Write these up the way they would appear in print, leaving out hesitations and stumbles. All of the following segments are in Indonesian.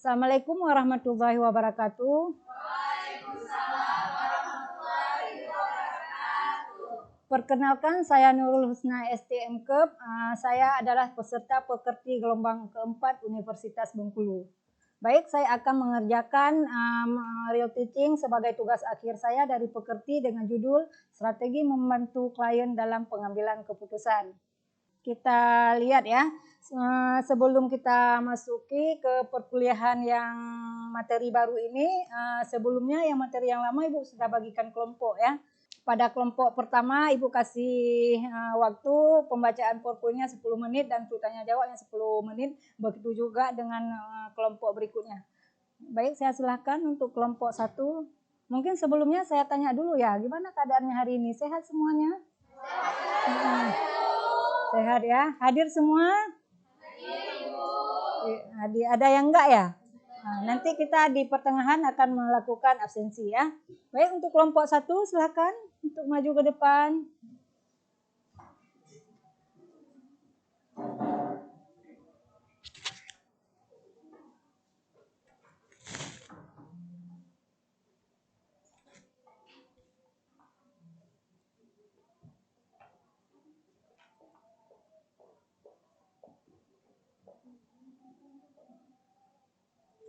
Assalamualaikum warahmatullahi wabarakatuh. Perkenalkan, saya Nurul Husna STMKEP. Saya adalah peserta pekerti gelombang keempat Universitas Bengkulu. Baik, saya akan mengerjakan real teaching sebagai tugas akhir saya dari pekerti dengan judul Strategi Membantu Klien dalam Pengambilan Keputusan. Kita lihat ya, sebelum kita masuki ke perkuliahan yang materi baru ini, sebelumnya yang materi yang lama Ibu sudah bagikan kelompok ya. Pada kelompok pertama Ibu kasih waktu pembacaan PowerPoint-nya 10 menit dan tanya jawabnya 10 menit. Begitu juga dengan kelompok berikutnya. Baik, saya silahkan untuk kelompok 1. Mungkin sebelumnya saya tanya dulu ya, gimana keadaannya hari ini? Sehat semuanya? Sehat ya? Hadir semua? Hadir. Ada yang enggak ya? Nah, nanti kita di pertengahan akan melakukan absensi ya. Baik, untuk kelompok 1 silakan untuk maju ke depan.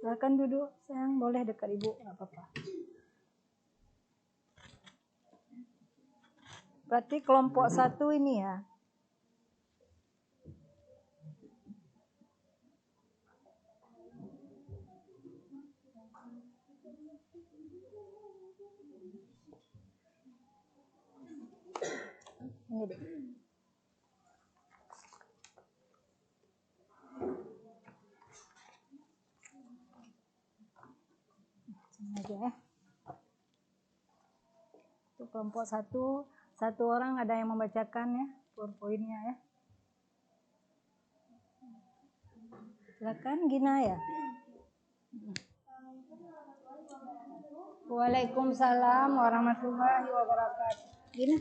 Silakan duduk, sayang, boleh dekat Ibu, nggak apa-apa. Berarti kelompok 1 ini ya. Ini deh. Aja ya. Untuk kelompok 1 orang ada yang membacakan ya PowerPoint-nya ya. Silakan Gina ya. Waalaikumsalam warahmatullahi wabarakatuh. Gina.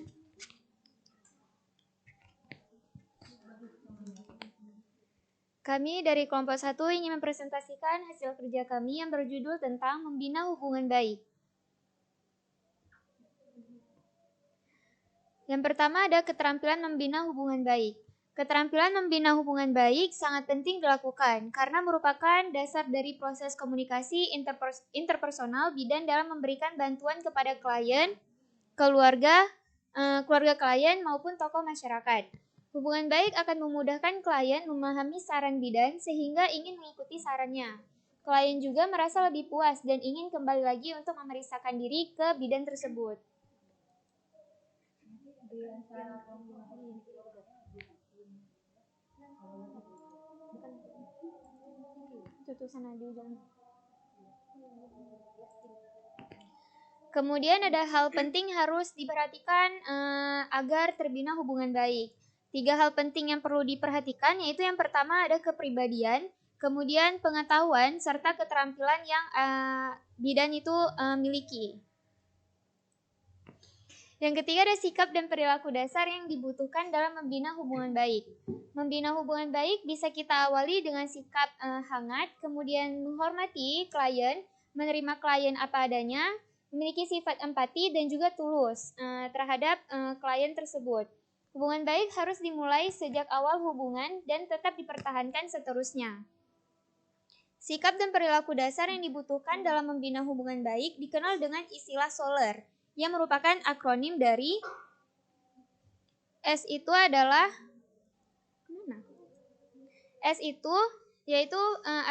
Kami dari kelompok 1 ingin mempresentasikan hasil kerja kami yang berjudul tentang membina hubungan baik. Yang pertama ada keterampilan membina hubungan baik. Keterampilan membina hubungan baik sangat penting dilakukan karena merupakan dasar dari proses komunikasi interpersonal bidan dalam memberikan bantuan kepada klien, keluarga klien maupun tokoh masyarakat. Hubungan baik akan memudahkan klien memahami saran bidan sehingga ingin mengikuti sarannya. Klien juga merasa lebih puas dan ingin kembali lagi untuk memeriksakan diri ke bidan tersebut. Kemudian ada hal penting harus diperhatikan agar terbina hubungan baik. 3 hal penting yang perlu diperhatikan yaitu yang pertama ada kepribadian, kemudian pengetahuan, serta keterampilan yang bidan itu miliki. Yang ketiga ada sikap dan perilaku dasar yang dibutuhkan dalam membina hubungan baik. Membina hubungan baik bisa kita awali dengan sikap hangat, kemudian menghormati klien, menerima klien apa adanya, memiliki sifat empati dan juga tulus terhadap klien tersebut. Hubungan baik harus dimulai sejak awal hubungan dan tetap dipertahankan seterusnya. Sikap dan perilaku dasar yang dibutuhkan dalam membina hubungan baik dikenal dengan istilah SOLER, yang merupakan akronim dari S itu adalah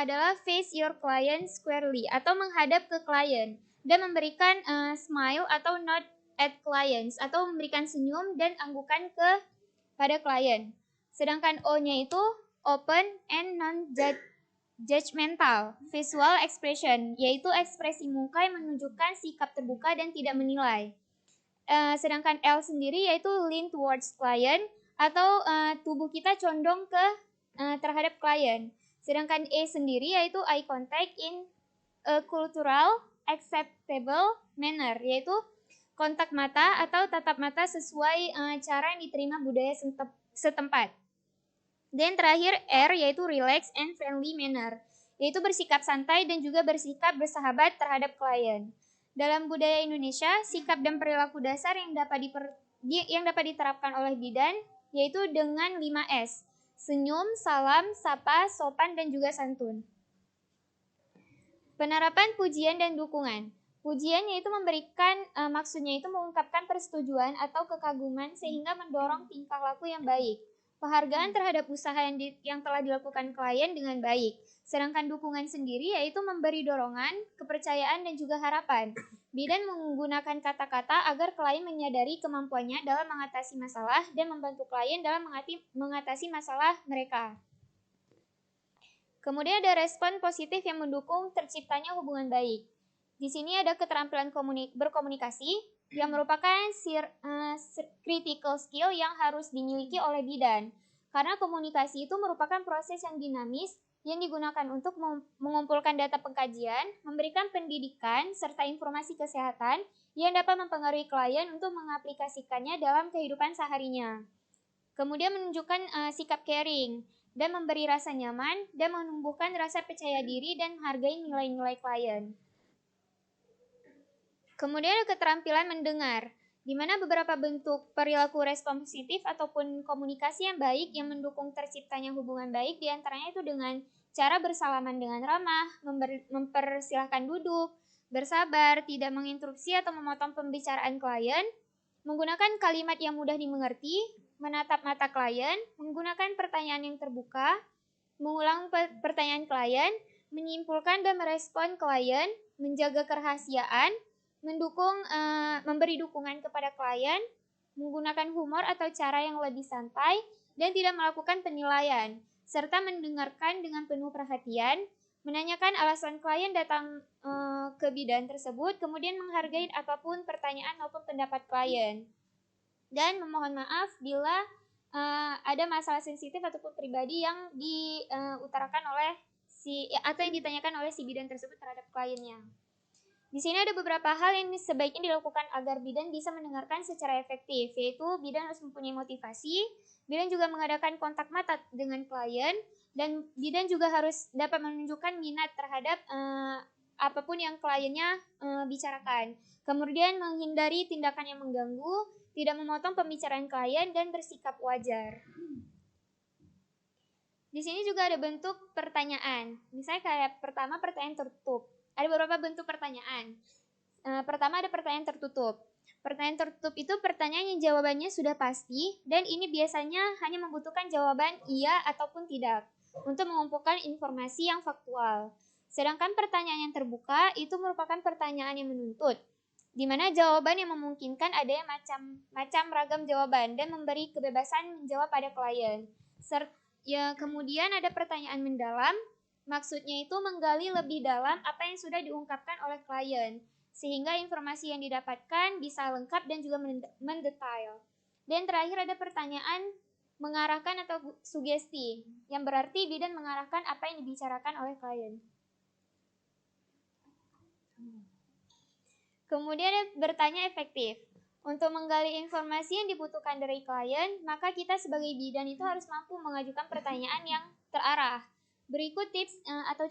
adalah face your client squarely atau menghadap ke klien dan memberikan smile atau nod at clients atau memberikan senyum dan anggukan pada klien. Sedangkan O-nya itu open and non-judgmental visual expression, yaitu ekspresi muka yang menunjukkan sikap terbuka dan tidak menilai. Sedangkan L sendiri yaitu lean towards client atau tubuh kita condong terhadap klien. Sedangkan E sendiri yaitu eye contact in a cultural acceptable manner, yaitu kontak mata atau tatap mata sesuai cara yang diterima budaya setempat. Dan terakhir R yaitu relax and friendly manner, yaitu bersikap santai dan juga bersikap bersahabat terhadap klien. Dalam budaya Indonesia, sikap dan perilaku dasar yang dapat diterapkan oleh bidan yaitu dengan 5S: senyum, salam, sapa, sopan, dan juga santun. Penerapan pujian dan dukungan. Pujian yaitu maksudnya itu mengungkapkan persetujuan atau kekaguman sehingga mendorong tingkah laku yang baik. Penghargaan terhadap usaha yang telah dilakukan klien dengan baik. Sedangkan dukungan sendiri yaitu memberi dorongan, kepercayaan, dan juga harapan. Bidan menggunakan kata-kata agar klien menyadari kemampuannya dalam mengatasi masalah dan membantu klien dalam mengatasi masalah mereka. Kemudian ada respon positif yang mendukung terciptanya hubungan baik. Di sini ada keterampilan berkomunikasi yang merupakan critical skill yang harus dimiliki oleh bidan. Karena komunikasi itu merupakan proses yang dinamis yang digunakan untuk mengumpulkan data pengkajian, memberikan pendidikan, serta informasi kesehatan yang dapat mempengaruhi klien untuk mengaplikasikannya dalam kehidupan seharinya. Kemudian menunjukkan sikap caring dan memberi rasa nyaman dan menumbuhkan rasa percaya diri dan menghargai nilai-nilai klien. Kemudian ada keterampilan mendengar, di mana beberapa bentuk perilaku respon positif ataupun komunikasi yang baik yang mendukung terciptanya hubungan baik, diantaranya itu dengan cara bersalaman dengan ramah, mempersilahkan duduk, bersabar, tidak menginterupsi atau memotong pembicaraan klien, menggunakan kalimat yang mudah dimengerti, menatap mata klien, menggunakan pertanyaan yang terbuka, mengulang pertanyaan klien, menyimpulkan dan merespon klien, menjaga kerahasiaan, memberi dukungan kepada klien, menggunakan humor atau cara yang lebih santai, dan tidak melakukan penilaian, serta mendengarkan dengan penuh perhatian, menanyakan alasan klien datang ke bidan tersebut, kemudian menghargai apapun pertanyaan maupun pendapat klien, dan memohon maaf bila ada masalah sensitif ataupun pribadi yang diutarakan oleh atau yang ditanyakan oleh si bidan tersebut terhadap kliennya. Di sini ada beberapa hal yang sebaiknya dilakukan agar bidan bisa mendengarkan secara efektif, yaitu bidan harus mempunyai motivasi, bidan juga mengadakan kontak mata dengan klien, dan bidan juga harus dapat menunjukkan minat terhadap apapun yang kliennya bicarakan. Kemudian menghindari tindakan yang mengganggu, tidak memotong pembicaraan klien, dan bersikap wajar. Di sini juga ada bentuk pertanyaan. Misalnya kayak pertama pertanyaan tertutup. Ada beberapa bentuk pertanyaan. Pertama ada pertanyaan tertutup. Pertanyaan tertutup itu pertanyaan yang jawabannya sudah pasti dan ini biasanya hanya membutuhkan jawaban iya ataupun tidak untuk mengumpulkan informasi yang faktual. Sedangkan pertanyaan yang terbuka itu merupakan pertanyaan yang menuntut, di mana jawaban yang memungkinkan ada yang macam ragam jawaban dan memberi kebebasan menjawab pada klien. Kemudian ada pertanyaan mendalam. Maksudnya itu menggali lebih dalam apa yang sudah diungkapkan oleh klien, sehingga informasi yang didapatkan bisa lengkap dan juga mendetail. Dan terakhir ada pertanyaan mengarahkan atau sugesti, yang berarti bidan mengarahkan apa yang dibicarakan oleh klien. Kemudian bertanya efektif. Untuk menggali informasi yang dibutuhkan dari klien, maka kita sebagai bidan itu harus mampu mengajukan pertanyaan yang terarah. Berikut tips atau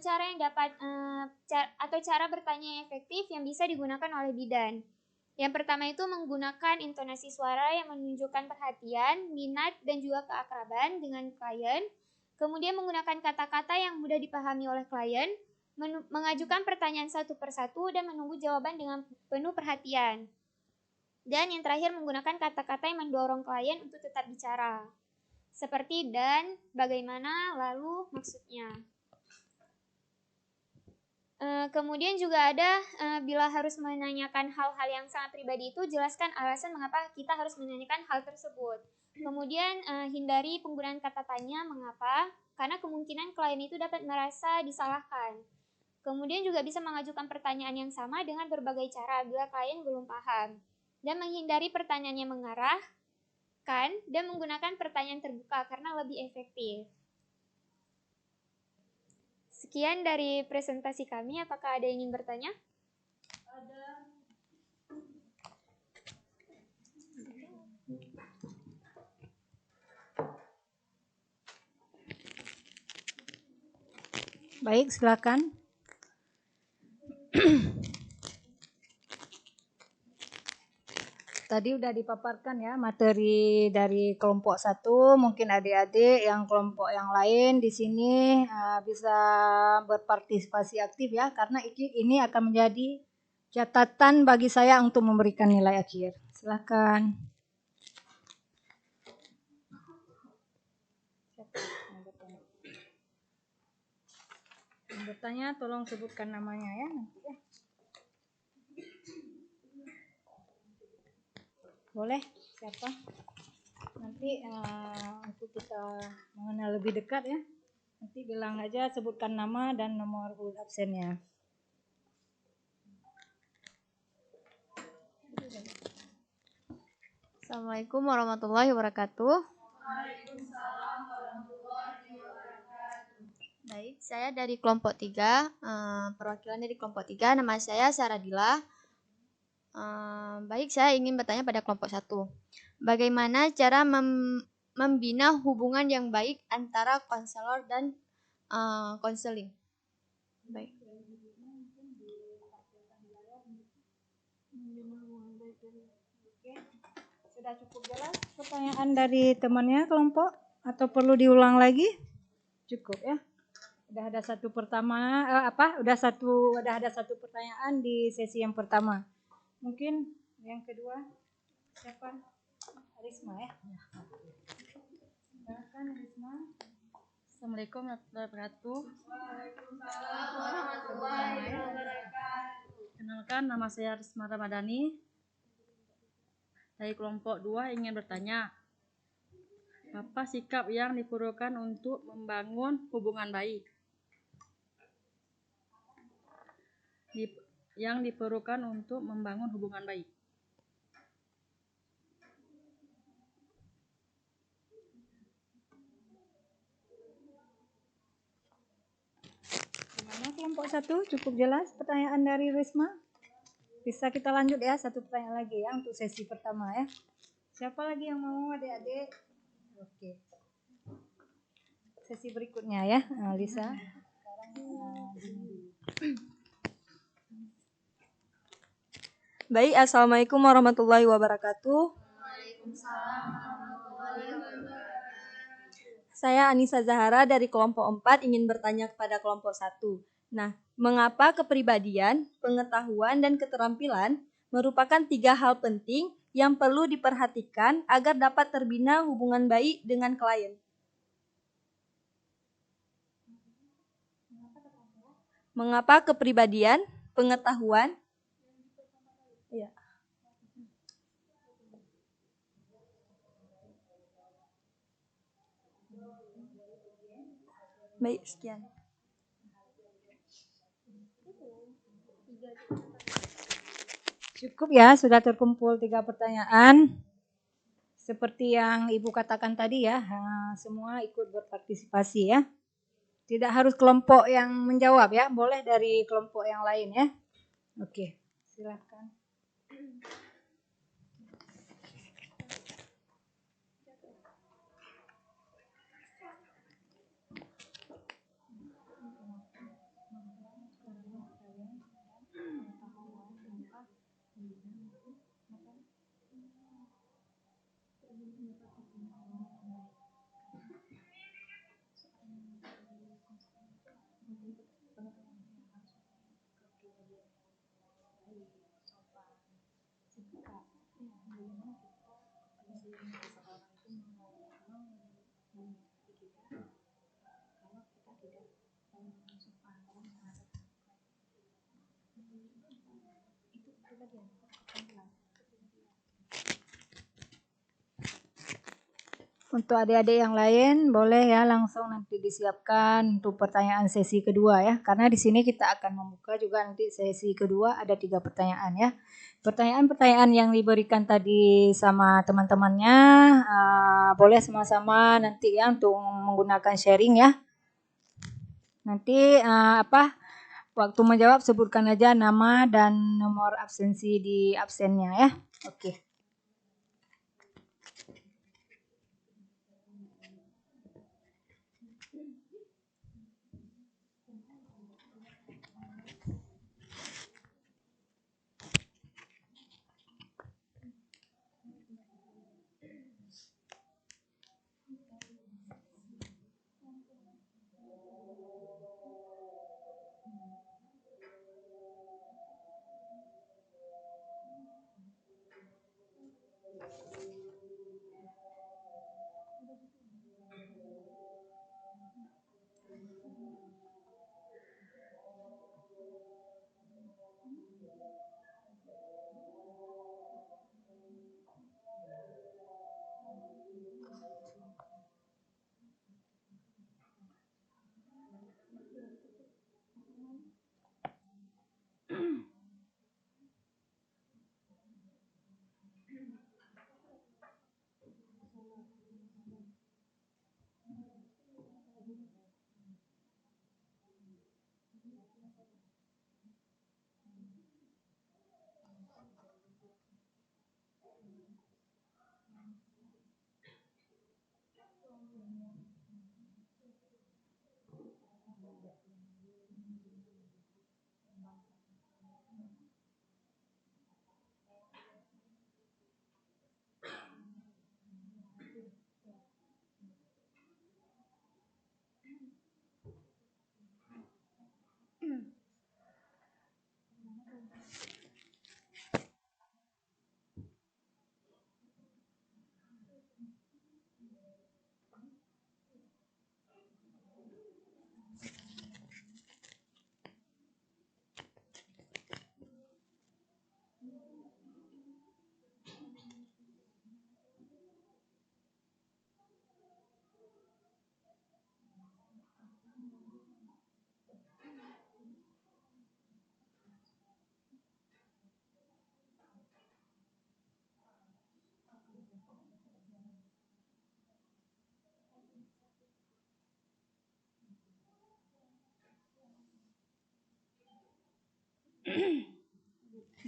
cara bertanya yang efektif yang bisa digunakan oleh bidan. Yang pertama itu menggunakan intonasi suara yang menunjukkan perhatian, minat, dan juga keakraban dengan klien. Kemudian menggunakan kata-kata yang mudah dipahami oleh klien, mengajukan pertanyaan satu persatu, dan menunggu jawaban dengan penuh perhatian. Dan yang terakhir menggunakan kata-kata yang mendorong klien untuk tetap bicara. Seperti dan, bagaimana, lalu, maksudnya. Kemudian juga ada bila harus menanyakan hal-hal yang sangat pribadi itu, jelaskan alasan mengapa kita harus menanyakan hal tersebut. Kemudian hindari penggunaan kata tanya mengapa, karena kemungkinan klien itu dapat merasa disalahkan. Kemudian juga bisa mengajukan pertanyaan yang sama dengan berbagai cara bila klien belum paham. Dan menghindari pertanyaan yang mengarah, dan menggunakan pertanyaan terbuka karena lebih efektif. Sekian dari presentasi kami. Apakah ada yang ingin bertanya? Ada. Baik, silakan. Tadi udah dipaparkan ya materi dari kelompok 1, mungkin adik-adik yang kelompok yang lain di sini bisa berpartisipasi aktif ya, karena ini akan menjadi catatan bagi saya untuk memberikan nilai akhir. Silakan. Yang bertanya tolong sebutkan namanya ya nanti ya. Boleh, siapa? Nanti untuk kita mengenal lebih dekat ya. Nanti bilang aja, sebutkan nama dan nomor urut absennya. Assalamualaikum warahmatullahi wabarakatuh. Baik, saya dari kelompok 3, perwakilan dari kelompok 3, nama saya Saradila. Baik, saya ingin bertanya pada kelompok 1. Bagaimana cara membina hubungan yang baik antara konselor dan konseling? Baik. Sudah cukup jelas pertanyaan dari temannya kelompok atau perlu diulang lagi? Cukup ya. Udah ada satu pertanyaan di sesi yang pertama. Mungkin yang kedua siapa? Risma ya. Silakan Risma. Assalamualaikum warahmatullahi wabarakatuh. Kenalkan, nama saya Risma Ramadhani dari kelompok 2 ingin bertanya, apa sikap yang diperlukan untuk membangun hubungan baik? Yang diperlukan untuk membangun hubungan baik. Gimana kelompok 1? Cukup jelas pertanyaan dari Risma? Bisa kita lanjut ya, satu pertanyaan lagi ya untuk sesi pertama ya. Siapa lagi yang mau adik-adik? Oke. Sesi berikutnya ya, Lisa. Baik, Assalamualaikum warahmatullahi wabarakatuh. Saya Anissa Zahara dari kelompok 4 ingin bertanya kepada kelompok 1. Nah, mengapa kepribadian, pengetahuan, dan keterampilan merupakan 3 hal penting yang perlu diperhatikan agar dapat terbina hubungan baik dengan klien? Mengapa kepribadian, pengetahuan, ya. Baik, sekian. Cukup ya, sudah terkumpul 3 pertanyaan. Seperti yang Ibu katakan tadi ya, semua ikut berpartisipasi ya. Tidak harus kelompok yang menjawab ya, boleh dari kelompok yang lain ya. Oke, silakan. Untuk adik-adik yang lain boleh ya langsung nanti disiapkan untuk pertanyaan sesi kedua ya. Karena di sini kita akan membuka juga nanti sesi kedua ada 3 pertanyaan ya. Pertanyaan-pertanyaan yang diberikan tadi sama teman-temannya boleh sama-sama nanti ya untuk menggunakan sharing ya. Nanti waktu menjawab sebutkan aja nama dan nomor absensi di absennya ya. Oke.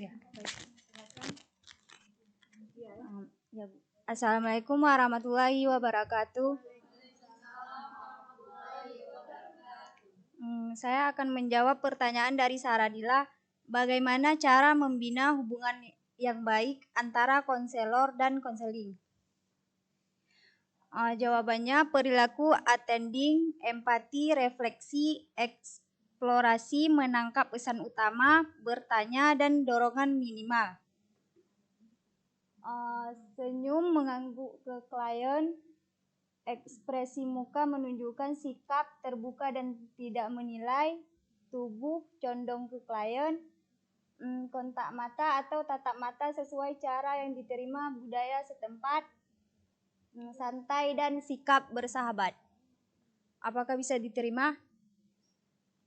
Ya, baik. Ya, Bu. Assalamualaikum warahmatullahi wabarakatuh. Saya akan menjawab pertanyaan dari Saradila. Bagaimana cara membina hubungan yang baik antara konselor dan konseling? Jawabannya perilaku attending, empati, refleksi, eksplorasi, menangkap pesan utama, bertanya, dan dorongan minimal. Senyum mengangguk ke klien, ekspresi muka menunjukkan sikap terbuka dan tidak menilai, tubuh condong ke klien, kontak mata atau tatap mata sesuai cara yang diterima budaya setempat, santai dan sikap bersahabat. Apakah bisa diterima?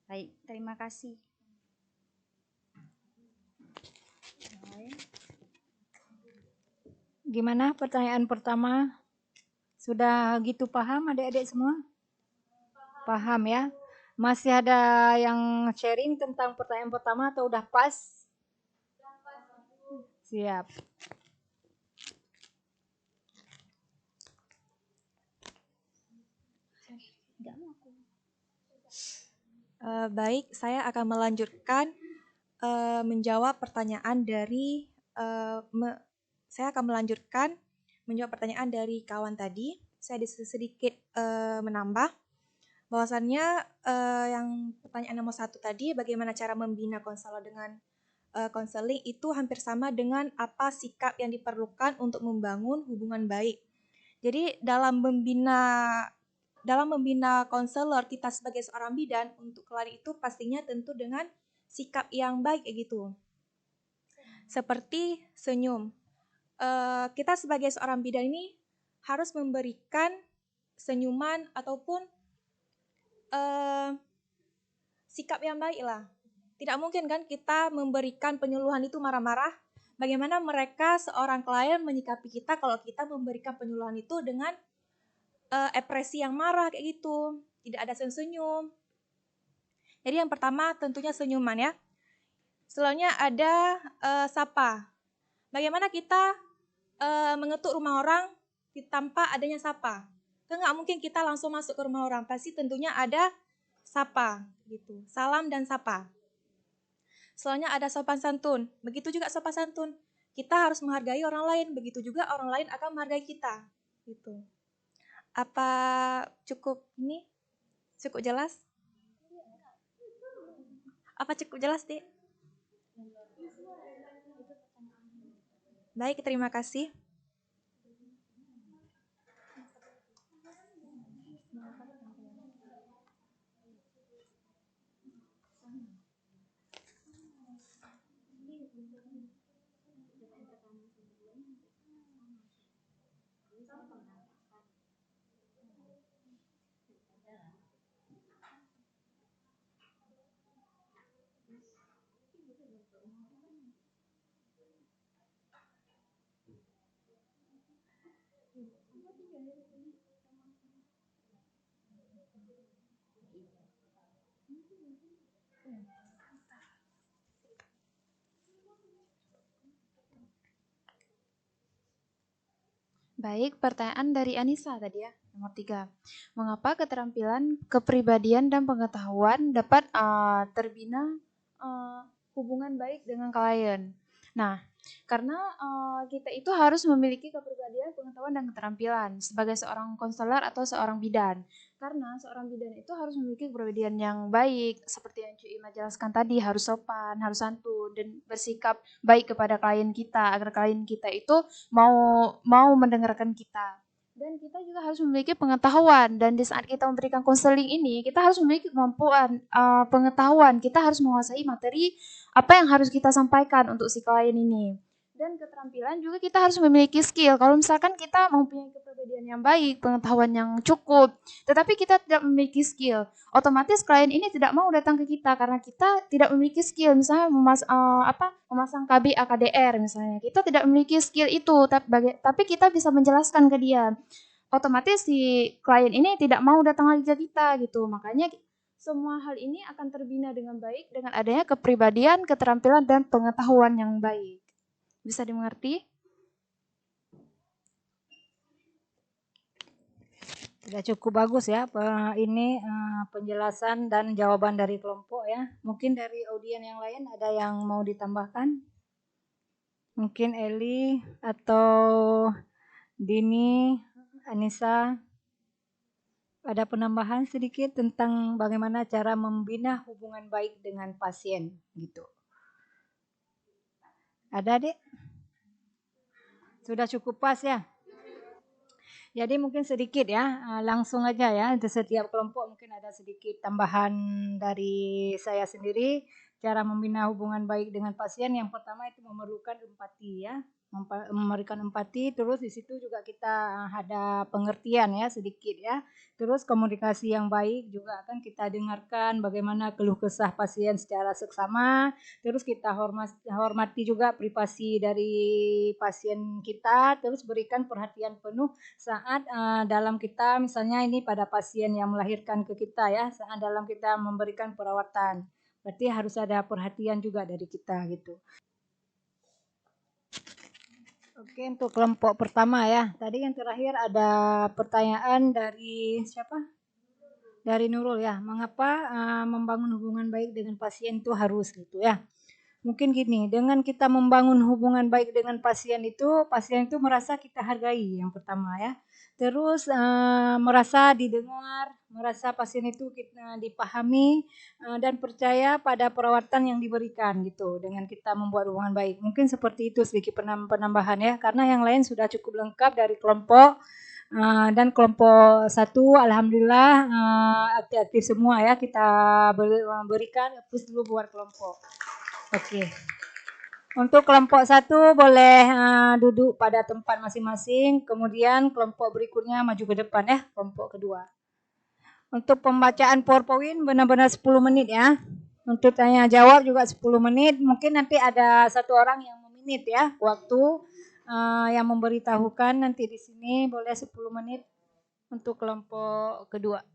Baik, terima kasih. Gimana pertanyaan pertama? Sudah gitu paham adik-adik semua? Paham ya? Masih ada yang sharing tentang pertanyaan pertama atau udah pas? Siap. Baik, saya akan melanjutkan menjawab pertanyaan dari saya akan melanjutkan menjawab pertanyaan dari kawan tadi. Saya sedikit menambah bahwasannya yang pertanyaan nomor 1 tadi, bagaimana cara membina konselor dengan konseling, itu hampir sama dengan apa sikap yang diperlukan untuk membangun hubungan baik. Jadi dalam membina konselor kita sebagai seorang bidan untuk klien itu pastinya tentu dengan sikap yang baik gitu. Seperti senyum. Kita sebagai seorang bidan ini harus memberikan senyuman ataupun sikap yang baik lah. Tidak mungkin kan kita memberikan penyuluhan itu marah-marah. Bagaimana mereka seorang klien menyikapi kita kalau kita memberikan penyuluhan itu dengan ekspresi yang marah kayak gitu, tidak ada senyum. Jadi yang pertama tentunya senyuman ya. Selanjutnya ada sapa. Bagaimana kita mengetuk rumah orang tanpa adanya sapa? Kan nggak mungkin kita langsung masuk ke rumah orang, pasti tentunya ada sapa gitu. Salam dan sapa. Selanjutnya ada sopan santun. Begitu juga sopan santun. Kita harus menghargai orang lain, begitu juga orang lain akan menghargai kita. Gitu. Apa cukup ini? Cukup jelas? Apa cukup jelas, Dik? Baik, terima kasih. Baik, pertanyaan dari Anissa tadi ya, nomor 3. Mengapa keterampilan, kepribadian, dan pengetahuan dapat terbina hubungan baik dengan klien? Nah, karena kita itu harus memiliki kepribadian, pengetahuan, dan keterampilan sebagai seorang konselor atau seorang bidan. Karena seorang bidan itu harus memiliki kepribadian yang baik, seperti yang Cu Ima jelaskan tadi, harus sopan, harus santun, dan bersikap baik kepada klien kita, agar klien kita itu mau mendengarkan kita. Dan kita juga harus memiliki pengetahuan, dan di saat kita memberikan konseling ini kita harus memiliki kemampuan pengetahuan, kita harus menguasai materi apa yang harus kita sampaikan untuk si klien ini. Dan keterampilan juga kita harus memiliki skill. Kalau misalkan kita mempunyai kepribadian yang baik, pengetahuan yang cukup, tetapi kita tidak memiliki skill, otomatis klien ini tidak mau datang ke kita karena kita tidak memiliki skill. Misalnya memasang KB AKDR misalnya, kita tidak memiliki skill itu, tapi kita bisa menjelaskan ke dia. Otomatis si klien ini tidak mau datang lagi ke kita gitu. Makanya semua hal ini akan terbina dengan baik dengan adanya kepribadian, keterampilan, dan pengetahuan yang baik. Bisa dimengerti? Sudah cukup bagus ya penjelasan dan jawaban dari kelompok ya. Mungkin dari audien yang lain ada yang mau ditambahkan? Mungkin Eli atau Dini, Anissa, ada penambahan sedikit tentang bagaimana cara membina hubungan baik dengan pasien gitu. Ada, Dek? Sudah cukup pas ya? Jadi mungkin sedikit ya, langsung aja ya, untuk setiap kelompok mungkin ada sedikit tambahan dari saya sendiri. Cara membina hubungan baik dengan pasien, yang pertama itu memerlukan empati ya, memberikan empati, terus di situ juga kita ada pengertian ya sedikit ya. Terus komunikasi yang baik juga akan kita dengarkan bagaimana keluh kesah pasien secara seksama. Terus kita hormati juga privasi dari pasien kita, terus berikan perhatian penuh saat dalam kita misalnya ini pada pasien yang melahirkan ke kita ya, saat dalam kita memberikan perawatan. Berarti harus ada perhatian juga dari kita gitu. Oke, untuk kelompok pertama ya. Tadi yang terakhir ada pertanyaan dari siapa? Dari Nurul ya. Mengapa membangun hubungan baik dengan pasien itu harus gitu ya? Mungkin gini, dengan kita membangun hubungan baik dengan pasien itu merasa kita hargai yang pertama ya. Terus merasa didengar, merasa pasien itu kita dipahami dan percaya pada perawatan yang diberikan gitu dengan kita membuat hubungan baik. Mungkin seperti itu sedikit penambahan ya, karena yang lain sudah cukup lengkap dari kelompok. Dan kelompok 1 alhamdulillah aktif-aktif semua ya, kita berikan push dulu buat kelompok. Oke. Untuk kelompok 1 boleh duduk pada tempat masing-masing, kemudian kelompok berikutnya maju ke depan ya, kelompok kedua. Untuk pembacaan PowerPoint benar-benar 10 menit ya. Untuk tanya jawab juga 10 menit, mungkin nanti ada satu orang yang meminit ya waktu yang memberitahukan nanti di sini boleh 10 menit untuk kelompok kedua.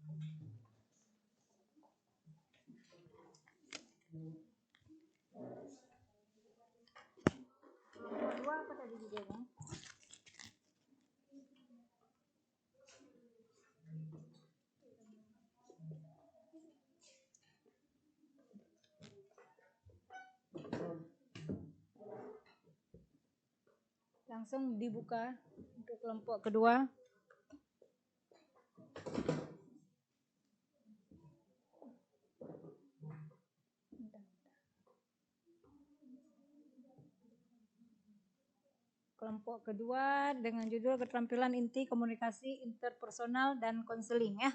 Langsung dibuka untuk kelompok kedua. Kelompok kedua dengan judul keterampilan inti komunikasi interpersonal dan konseling ya.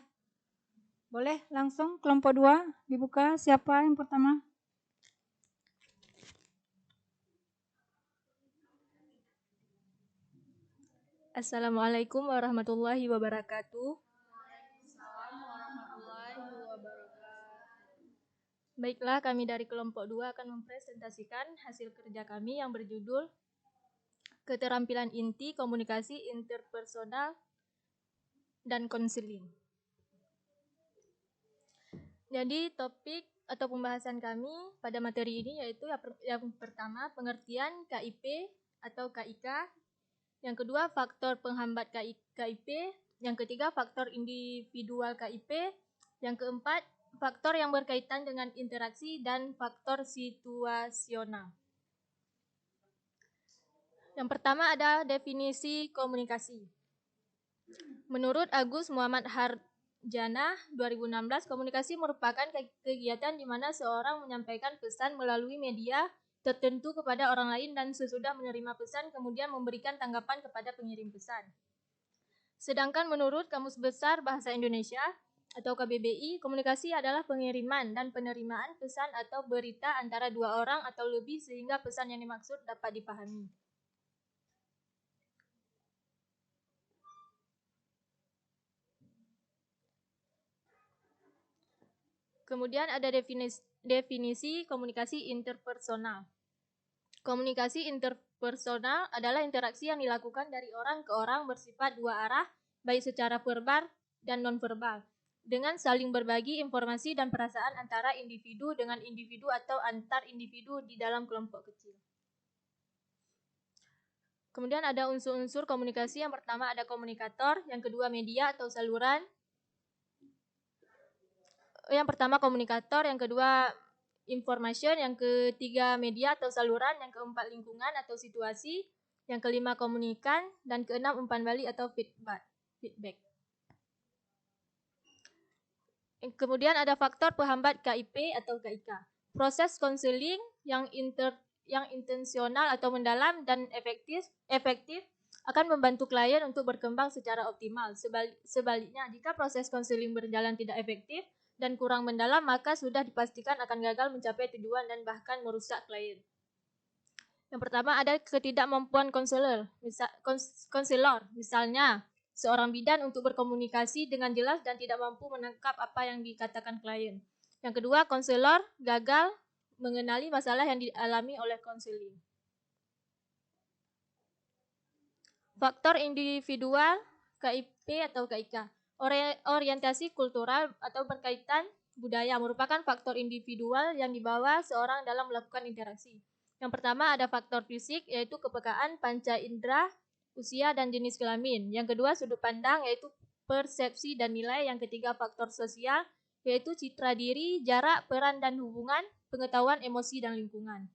Boleh langsung kelompok 2 dibuka, siapa yang pertama? Assalamualaikum warahmatullahi wabarakatuh. Baiklah, kami dari kelompok 2 akan mempresentasikan hasil kerja kami yang berjudul Keterampilan Inti Komunikasi Interpersonal dan Konseling. Jadi topik atau pembahasan kami pada materi ini yaitu yang pertama pengertian KIP atau KIK, Yang kedua, faktor penghambat KIP. Yang ketiga, faktor individual KIP. Yang keempat, faktor yang berkaitan dengan interaksi dan faktor situasional. Yang pertama ada definisi komunikasi. Menurut Agus Muhammad Harjana 2016, komunikasi merupakan kegiatan di mana seorang menyampaikan pesan melalui media tertentu kepada orang lain dan sesudah menerima pesan kemudian memberikan tanggapan kepada pengirim pesan. Sedangkan menurut Kamus Besar Bahasa Indonesia atau KBBI, komunikasi adalah pengiriman dan penerimaan pesan atau berita antara dua orang atau lebih sehingga pesan yang dimaksud dapat dipahami. Kemudian ada definisi komunikasi interpersonal. Komunikasi interpersonal adalah interaksi yang dilakukan dari orang ke orang bersifat dua arah, baik secara verbal dan nonverbal, dengan saling berbagi informasi dan perasaan antara individu dengan individu atau antar individu di dalam kelompok kecil. Kemudian ada unsur-unsur komunikasi. Yang pertama ada komunikator, yang kedua media atau saluran. Yang pertama komunikator, yang kedua information, yang ketiga media atau saluran, yang keempat lingkungan atau situasi, yang kelima komunikan, dan keenam umpan balik atau feedback. Kemudian ada faktor penghambat KIP atau KIK. Proses konseling yang intensional atau mendalam dan efektif akan membantu klien untuk berkembang secara optimal. Sebaliknya, jika proses konseling berjalan tidak efektif dan kurang mendalam, maka sudah dipastikan akan gagal mencapai tujuan dan bahkan merusak klien. Yang pertama ada ketidakmampuan konselor. Misalnya, seorang bidan untuk berkomunikasi dengan jelas dan tidak mampu menangkap apa yang dikatakan klien. Yang kedua, konselor gagal mengenali masalah yang dialami oleh konseling. Faktor individual KIP atau KIK. Orientasi kultural atau berkaitan budaya merupakan faktor individual yang dibawa seorang dalam melakukan interaksi. Yang pertama ada faktor fisik, yaitu kepekaan panca indera, usia, dan jenis kelamin. Yang kedua sudut pandang, yaitu persepsi dan nilai. Yang ketiga faktor sosial, yaitu citra diri, jarak, peran dan hubungan, pengetahuan, emosi, dan lingkungan.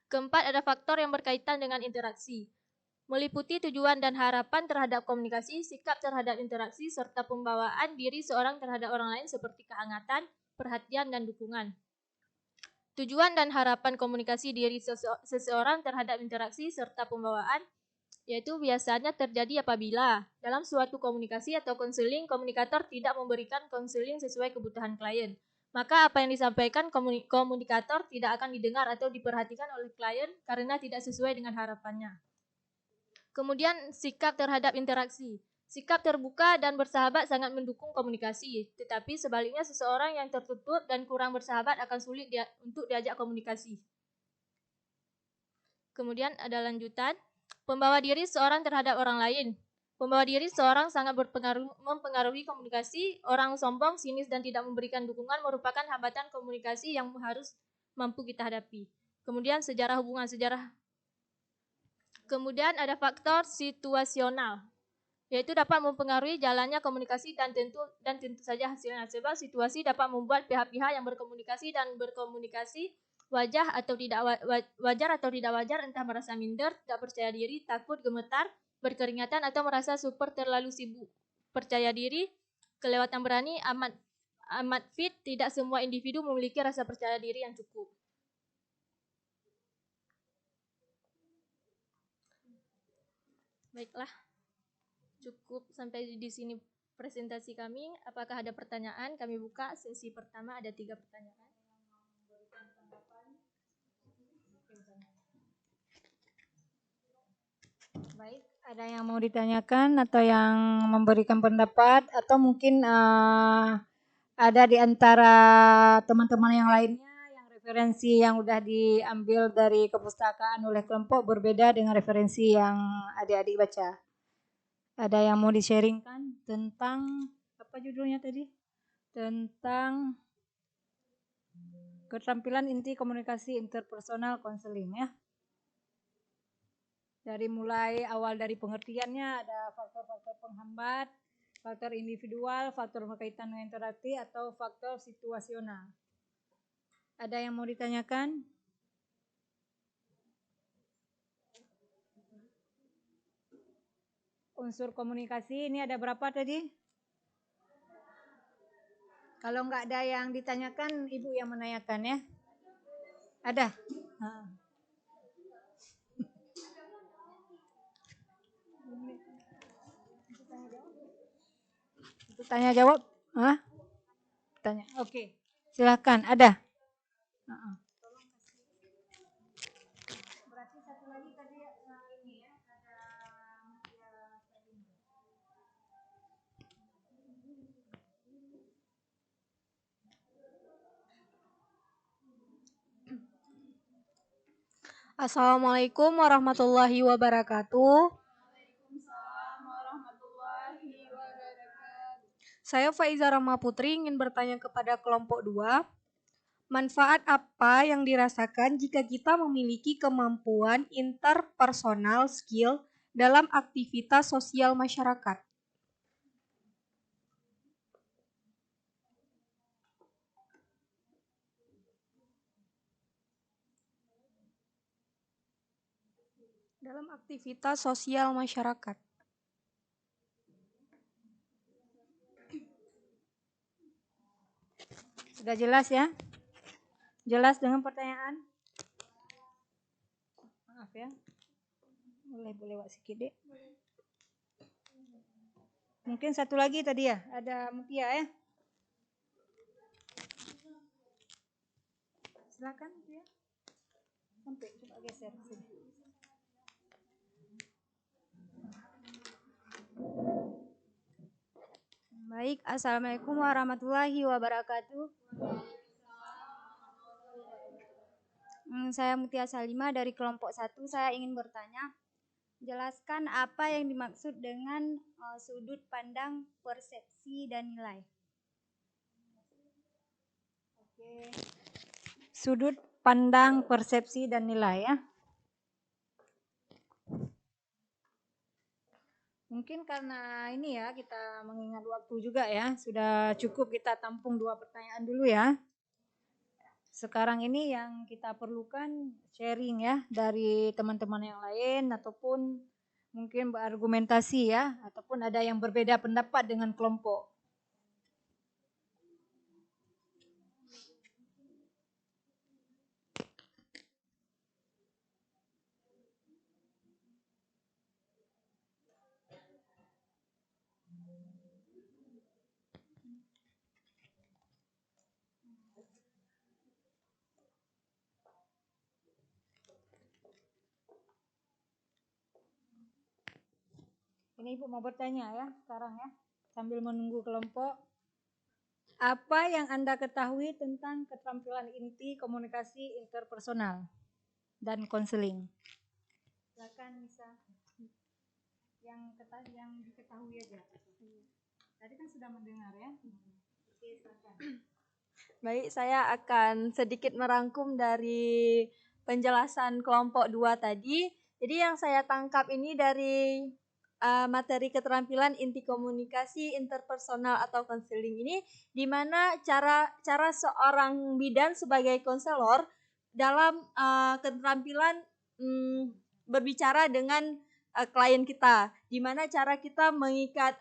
Keempat ada faktor yang berkaitan dengan interaksi, meliputi tujuan dan harapan terhadap komunikasi, sikap terhadap interaksi, serta pembawaan diri seorang terhadap orang lain seperti kehangatan, perhatian, dan dukungan. Tujuan dan harapan komunikasi diri seseorang terhadap interaksi serta pembawaan, yaitu biasanya terjadi apabila dalam suatu komunikasi atau konseling, komunikator tidak memberikan konseling sesuai kebutuhan klien. Maka apa yang disampaikan komunikator tidak akan didengar atau diperhatikan oleh klien karena tidak sesuai dengan harapannya. Kemudian sikap terhadap interaksi. Sikap terbuka dan bersahabat sangat mendukung komunikasi, tetapi sebaliknya seseorang yang tertutup dan kurang bersahabat akan sulit untuk diajak komunikasi. Kemudian ada lanjutan, pembawa diri seorang terhadap orang lain. Pembawa diri seorang sangat mempengaruhi komunikasi. Orang sombong, sinis, dan tidak memberikan dukungan merupakan hambatan komunikasi yang harus mampu kita hadapi. Kemudian Kemudian ada faktor situasional, yaitu dapat mempengaruhi jalannya komunikasi dan tentu saja hasilnya. Sebab situasi dapat membuat pihak-pihak yang berkomunikasi wajar atau tidak wajar, entah merasa minder, tidak percaya diri, takut, gemetar, berkeringatan, atau merasa super terlalu sibuk. Percaya diri, kelewatan berani, amat fit. Tidak semua individu memiliki rasa percaya diri yang cukup. Baiklah, cukup sampai di sini presentasi kami. Apakah ada pertanyaan? Kami buka sesi pertama, ada 3 pertanyaan. Baik, ada yang mau ditanyakan atau yang memberikan pendapat atau mungkin ada di antara teman-teman yang lainnya yang referensi yang udah diambil dari kepustakaan oleh kelompok berbeda dengan referensi yang adik-adik baca. Ada yang mau di-sharingkan tentang apa judulnya tadi? Tentang keterampilan inti komunikasi interpersonal konseling ya. Dari mulai awal dari pengertiannya ada faktor-faktor penghambat, faktor individual, faktor berkaitan dengan interaksi, atau faktor situasional. Ada yang mau ditanyakan? Unsur komunikasi ini ada berapa tadi? Kalau nggak ada yang ditanyakan, Ibu yang menanyakan ya. Ada? Itu tanya jawab? Hah? Tanya. Oke. Silakan. Ada? Berarti satu lagi tadi ini ya, ada Assalamualaikum warahmatullahi wabarakatuh. Saya Faiza Rahma Putri ingin bertanya kepada kelompok 2. Manfaat apa yang dirasakan jika kita memiliki kemampuan interpersonal skill dalam aktivitas sosial masyarakat? Dalam aktivitas sosial masyarakat. Sudah jelas ya? Jelas dengan pertanyaan? Maaf ya. Boleh lewat sedikit dek. Mungkin satu lagi tadi ya, ada Mutia ya. Silakan Mutia. Sampai coba geser sini. Baik, Assalamualaikum warahmatullahi wabarakatuh. Saya Mutia Salima dari kelompok 1. Saya ingin bertanya, jelaskan apa yang dimaksud dengan sudut pandang persepsi dan nilai. Oke. Sudut pandang persepsi dan nilai ya. Mungkin karena ini ya, kita mengingat waktu juga ya, sudah cukup kita tampung 2 pertanyaan dulu ya. Sekarang ini yang kita perlukan sharing ya dari teman-teman yang lain, ataupun mungkin berargumentasi ya, ataupun ada yang berbeda pendapat dengan kelompok. Ini Ibu mau bertanya ya sekarang ya, sambil menunggu kelompok. Apa yang Anda ketahui tentang keterampilan inti komunikasi interpersonal dan konseling? Silakan Nisa. Yang diketahui aja. Tadi kan sudah mendengar ya. Oke, silakan. Baik, saya akan sedikit merangkum dari penjelasan kelompok 2 tadi. Jadi yang saya tangkap ini dari materi keterampilan inti komunikasi interpersonal atau konseling ini, di mana cara seorang bidan sebagai konselor dalam keterampilan berbicara dengan klien kita, di mana cara kita mengikat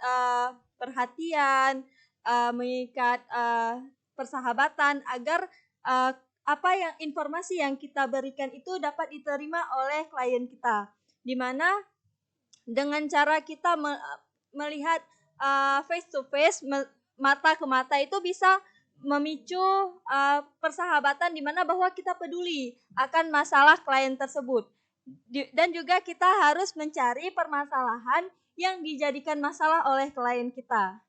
perhatian, mengikat persahabatan agar informasi yang kita berikan itu dapat diterima oleh klien kita, di mana dengan cara kita melihat face to face, mata ke mata, itu bisa memicu persahabatan di mana bahwa kita peduli akan masalah klien tersebut. Dan juga kita harus mencari permasalahan yang dijadikan masalah oleh klien kita.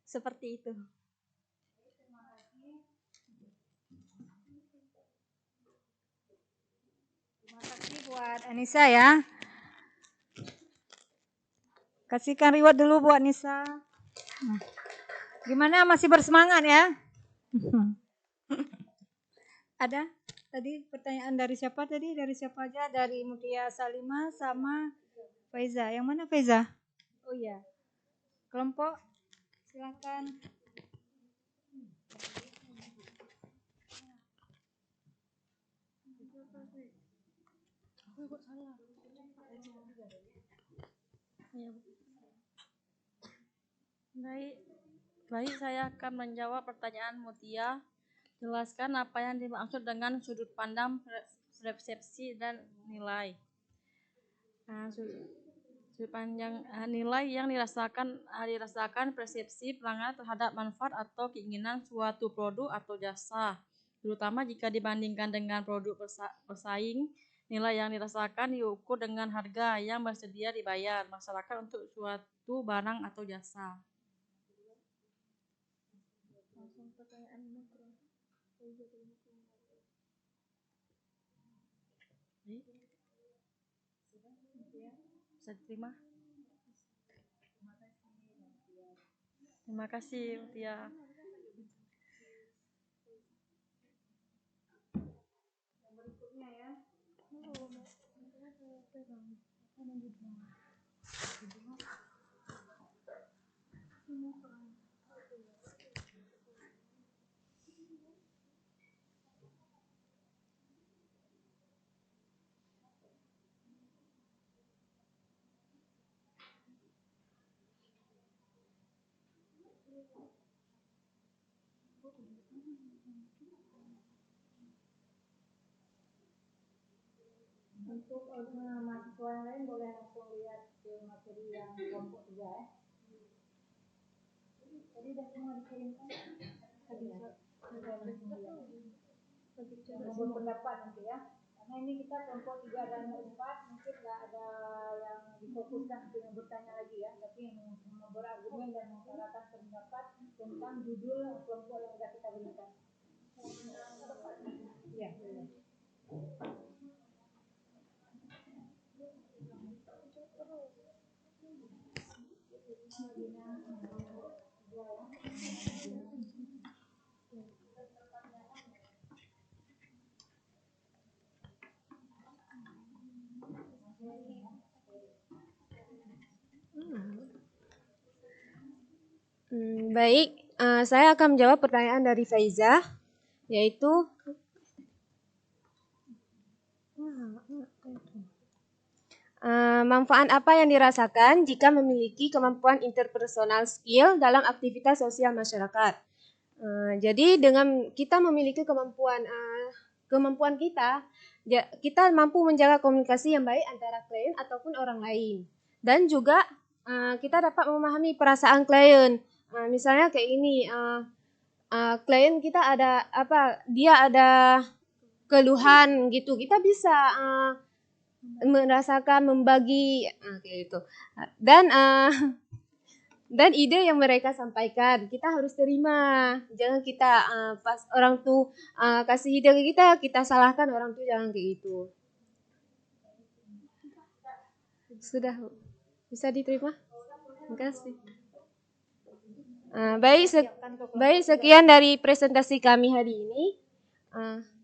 Seperti itu. Terima kasih buat Anissa ya. Kasihkan reward dulu buat Nisa. Gimana, masih bersemangat ya? Ada tadi pertanyaan dari siapa tadi? Dari siapa aja? Dari Mutia Salima sama Faiza. Yang mana Faiza? Oh iya. Kelompok silakan. Baik, saya akan menjawab pertanyaan Mutia. Jelaskan apa yang dimaksud dengan sudut pandang, persepsi, dan nilai. Sudut pandang nilai yang dirasakan persepsi pelanggan terhadap manfaat atau keinginan suatu produk atau jasa, terutama jika dibandingkan dengan produk bersaing. Nilai yang dirasakan diukur dengan harga yang bersedia dibayar masyarakat untuk suatu barang atau jasa. Bisa diterima? Terima kasih, Mutia. Berikutnya ya. Untuk mahasiswa yang lain boleh langsung lihat ke materi yang kelompok 3 ya. Tadi sudah semua dikirimkan? Tadi mau berpendapat nanti ya. Karena ini kita kelompok 3 dan 4 mungkin nggak ada yang difokuskan untuk yang bertanya lagi ya. Tapi yang berargumen dan mengutarakan pendapat tentang judul kelompok yang sudah kita berikan. Ya, boleh. Baik, saya akan menjawab pertanyaan dari Faiza, yaitu manfaat apa yang dirasakan jika memiliki kemampuan interpersonal skill dalam aktivitas sosial masyarakat. Jadi dengan kita memiliki kemampuan kita, kita mampu menjaga komunikasi yang baik antara klien ataupun orang lain, dan juga kita dapat memahami perasaan klien. Misalnya kayak ini, klien kita ada dia ada keluhan gitu, kita bisa merasakan membagi kayak gitu, dan ide yang mereka sampaikan kita harus terima. Jangan kita pas orang tuh kasih ide ke kita salahkan orang tuh, jangan kayak gitu. Sudah bisa diterima? Terima kasih. Baik, sekian dari presentasi kami hari ini.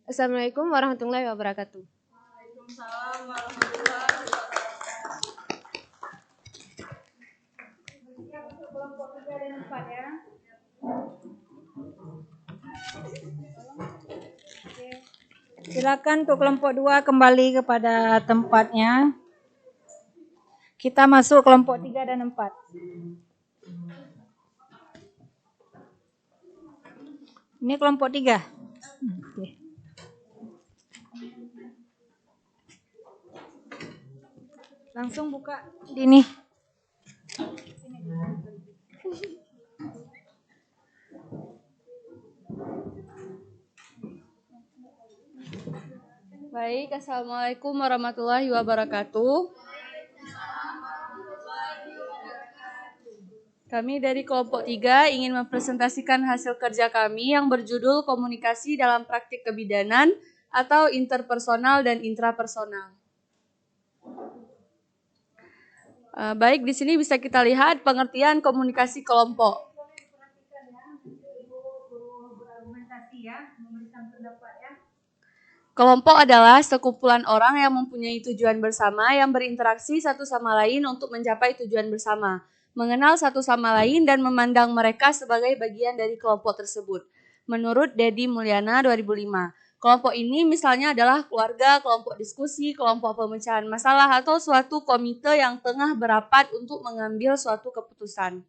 Assalamualaikum warahmatullahi wabarakatuh. Waalaikumsalam warahmatullahi Siap untuk kelompok 3 dan 4 ya. Silakan untuk kelompok 2 kembali kepada tempatnya. Kita masuk kelompok 3 dan 4. Ini kelompok 3. Oke. Langsung buka Dini. Baik, assalamualaikum warahmatullahi wabarakatuh. Kami dari kelompok 3 ingin mempresentasikan hasil kerja kami yang berjudul Komunikasi dalam Praktik Kebidanan atau Interpersonal dan Intrapersonal. Baik, di sini bisa kita lihat pengertian komunikasi kelompok. Berargumentasi ya, memberikan pendapat ya. Kelompok adalah sekumpulan orang yang mempunyai tujuan bersama yang berinteraksi satu sama lain untuk mencapai tujuan bersama, mengenal satu sama lain dan memandang mereka sebagai bagian dari kelompok tersebut. Menurut Dedi Mulyana 2005, kelompok ini misalnya adalah keluarga, kelompok diskusi, kelompok pemecahan masalah, atau suatu komite yang tengah berapat untuk mengambil suatu keputusan.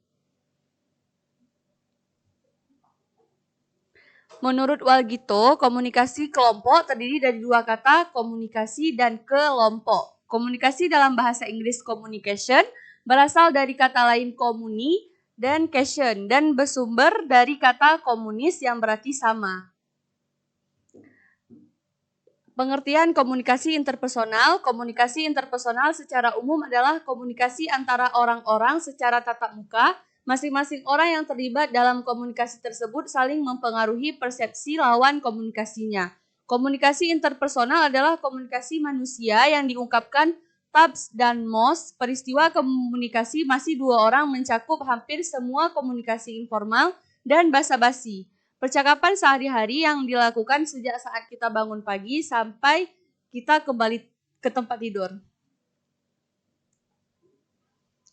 Menurut Walgito, komunikasi kelompok terdiri dari dua kata, komunikasi dan kelompok. Komunikasi dalam bahasa Inggris communication berasal dari kata lain komuni dan cation dan bersumber dari kata komunis yang berarti sama. Pengertian komunikasi interpersonal secara umum adalah komunikasi antara orang-orang secara tatap muka. Masing-masing orang yang terlibat dalam komunikasi tersebut saling mempengaruhi persepsi lawan komunikasinya. Komunikasi interpersonal adalah komunikasi manusia yang diungkapkan Tubbs dan Moss. Peristiwa komunikasi masih dua orang mencakup hampir semua komunikasi informal dan basa-basi. Percakapan sehari-hari yang dilakukan sejak saat kita bangun pagi sampai kita kembali ke tempat tidur.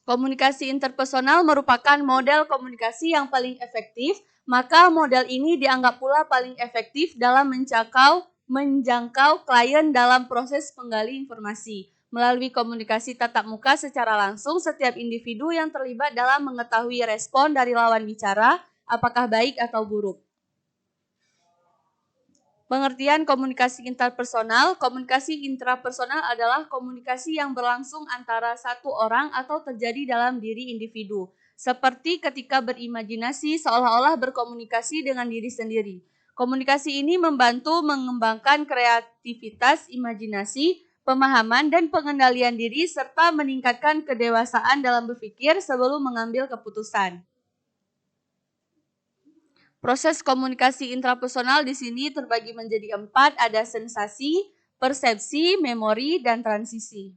Komunikasi interpersonal merupakan model komunikasi yang paling efektif, maka model ini dianggap pula paling efektif dalam menjangkau klien dalam proses penggali informasi. Melalui komunikasi tatap muka secara langsung, setiap individu yang terlibat dalam mengetahui respon dari lawan bicara, apakah baik atau buruk. Pengertian komunikasi interpersonal, komunikasi intrapersonal adalah komunikasi yang berlangsung antara satu orang atau terjadi dalam diri individu. Seperti ketika berimajinasi seolah-olah berkomunikasi dengan diri sendiri. Komunikasi ini membantu mengembangkan kreativitas, imajinasi, pemahaman, dan pengendalian diri serta meningkatkan kedewasaan dalam berpikir sebelum mengambil keputusan. Proses komunikasi intrapersonal di sini terbagi menjadi 4, ada sensasi, persepsi, memori, dan transisi.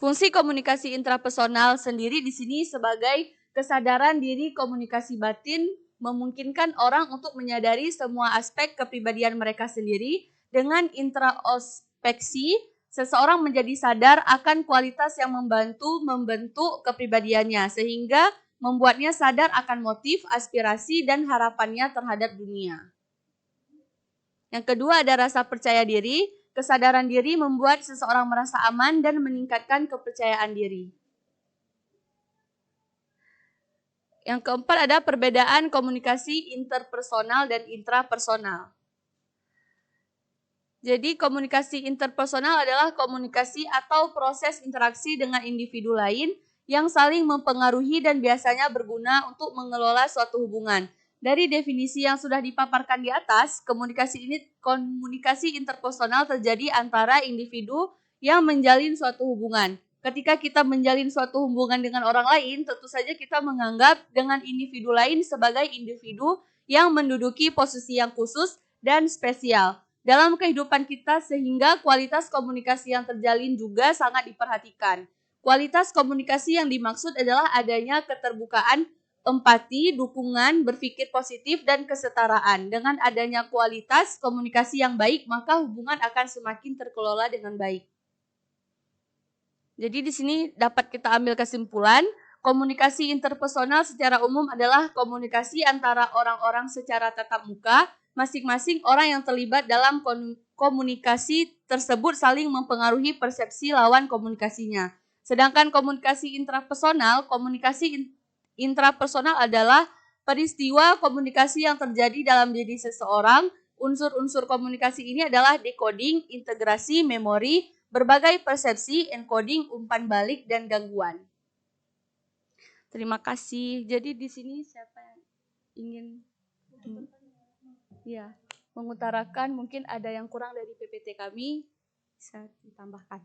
Fungsi komunikasi intrapersonal sendiri di sini sebagai kesadaran diri komunikasi batin memungkinkan orang untuk menyadari semua aspek kepribadian mereka sendiri. Dengan introspeksi, seseorang menjadi sadar akan kualitas yang membentuk kepribadiannya sehingga membuatnya sadar akan motif, aspirasi, dan harapannya terhadap dunia. Yang kedua ada rasa percaya diri. Kesadaran diri membuat seseorang merasa aman dan meningkatkan kepercayaan diri. Yang keempat ada perbedaan komunikasi interpersonal dan intrapersonal. Jadi komunikasi interpersonal adalah komunikasi atau proses interaksi dengan individu lain yang saling mempengaruhi dan biasanya berguna untuk mengelola suatu hubungan. Dari definisi yang sudah dipaparkan di atas, komunikasi interpersonal terjadi antara individu yang menjalin suatu hubungan. Ketika kita menjalin suatu hubungan dengan orang lain, tentu saja kita menganggap dengan individu lain sebagai individu yang menduduki posisi yang khusus dan spesial dalam kehidupan kita sehingga kualitas komunikasi yang terjalin juga sangat diperhatikan. Kualitas komunikasi yang dimaksud adalah adanya keterbukaan, empati, dukungan, berpikir positif, dan kesetaraan. Dengan adanya kualitas komunikasi yang baik, maka hubungan akan semakin terkelola dengan baik. Jadi di sini dapat kita ambil kesimpulan, komunikasi interpersonal secara umum adalah komunikasi antara orang-orang secara tatap muka. Masing-masing orang yang terlibat dalam komunikasi tersebut saling mempengaruhi persepsi lawan komunikasinya. Sedangkan komunikasi intrapersonal adalah peristiwa komunikasi yang terjadi dalam diri seseorang. Unsur-unsur komunikasi ini adalah decoding, integrasi, memori, berbagai persepsi, encoding, umpan balik, dan gangguan. Terima kasih. Jadi di sini siapa yang ingin mengutarakan, mungkin ada yang kurang dari PPT kami, bisa ditambahkan.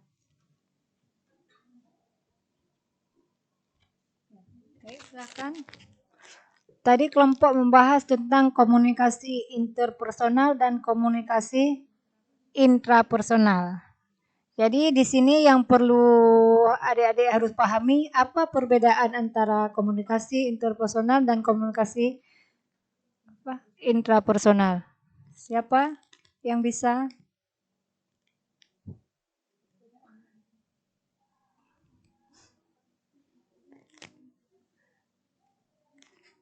Baik, silakan. Tadi kelompok membahas tentang komunikasi interpersonal dan komunikasi intrapersonal. Jadi di sini yang perlu adik-adik harus pahami apa perbedaan antara komunikasi interpersonal dan komunikasi intrapersonal. Siapa yang bisa?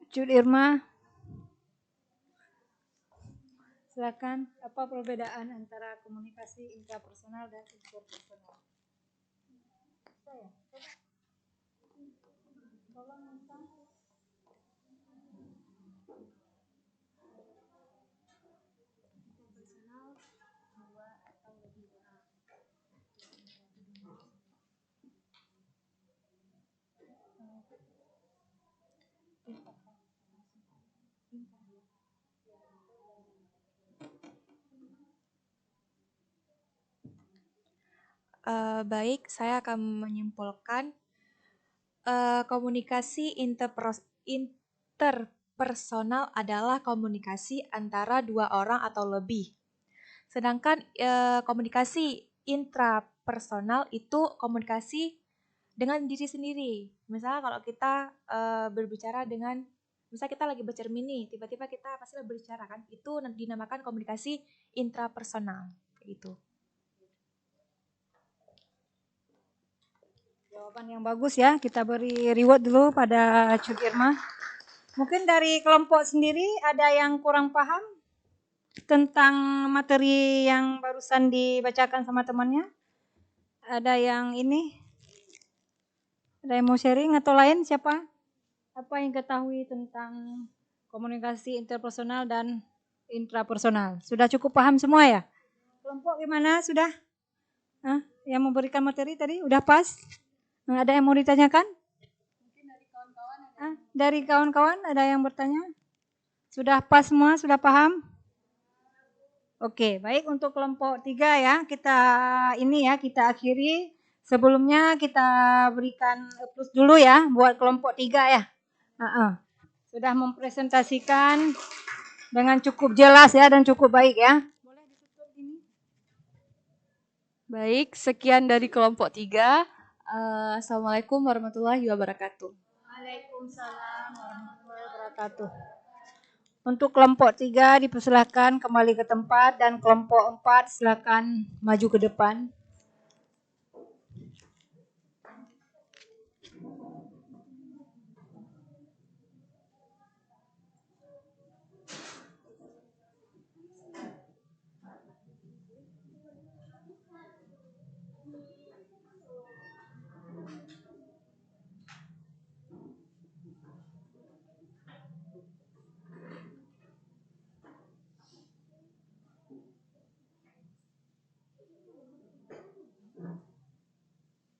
Cut Irma, silakan. Apa perbedaan antara komunikasi intrapersonal dan interpersonal? Baik, saya akan menyimpulkan komunikasi interpersonal adalah komunikasi antara dua orang atau lebih. Sedangkan komunikasi intrapersonal itu komunikasi dengan diri sendiri. Misalnya kalau kita berbicara dengan, misalnya kita lagi bercermin nih, tiba-tiba kita pasti berbicara kan, itu dinamakan komunikasi intrapersonal. Kayak gitu. Jawaban yang bagus ya. Kita beri reward dulu pada Cut Irma. Mungkin dari kelompok sendiri ada yang kurang paham tentang materi yang barusan dibacakan sama temannya? Ada yang ini? Ada yang mau sharing atau lain siapa? Apa yang ketahui tentang komunikasi interpersonal dan intrapersonal? Sudah cukup paham semua ya? Kelompok gimana? Sudah? Yang memberikan materi tadi udah pas? Ada yang mau ditanyakan? Dari kawan-kawan ada yang bertanya? Sudah pas semua? Sudah paham? Oke, baik untuk kelompok 3 ya. Kita akhiri. Sebelumnya kita berikan plus dulu ya buat kelompok 3 ya. Sudah mempresentasikan dengan cukup jelas ya dan cukup baik ya. Baik, sekian dari kelompok 3. Assalamualaikum warahmatullahi wabarakatuh. Waalaikumsalam warahmatullahi wabarakatuh. Untuk kelompok 3 dipersilakan kembali ke tempat dan kelompok 4 silakan maju ke depan.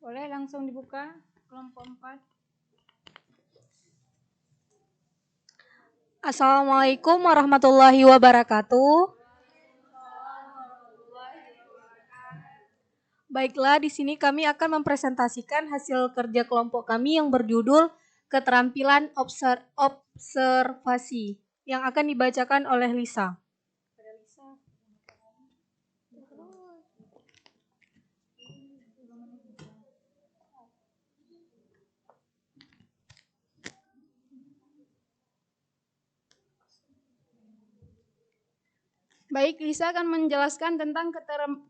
Boleh langsung dibuka kelompok 4. Assalamualaikum warahmatullahi wabarakatuh. Baiklah, di sini kami akan mempresentasikan hasil kerja kelompok kami yang berjudul Keterampilan Observasi yang akan dibacakan oleh Lisa. Baik, Lisa akan menjelaskan tentang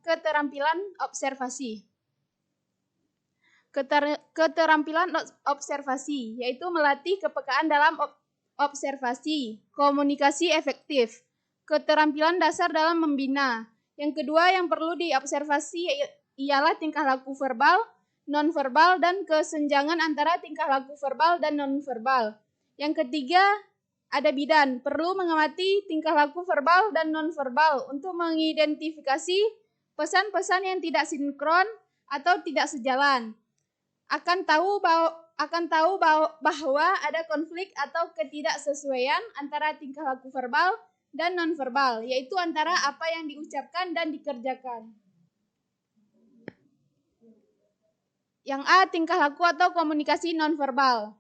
keterampilan observasi. Keterampilan observasi yaitu melatih kepekaan dalam observasi, komunikasi efektif, keterampilan dasar dalam membina. Yang kedua yang perlu diobservasi ialah tingkah laku verbal, nonverbal, dan kesenjangan antara tingkah laku verbal dan nonverbal. Yang ketiga, ada bidan, perlu mengamati tingkah laku verbal dan nonverbal untuk mengidentifikasi pesan-pesan yang tidak sinkron atau tidak sejalan. Akan tahu bahwa ada konflik atau ketidaksesuaian antara tingkah laku verbal dan nonverbal, yaitu antara apa yang diucapkan dan dikerjakan. Yang A, tingkah laku atau komunikasi nonverbal.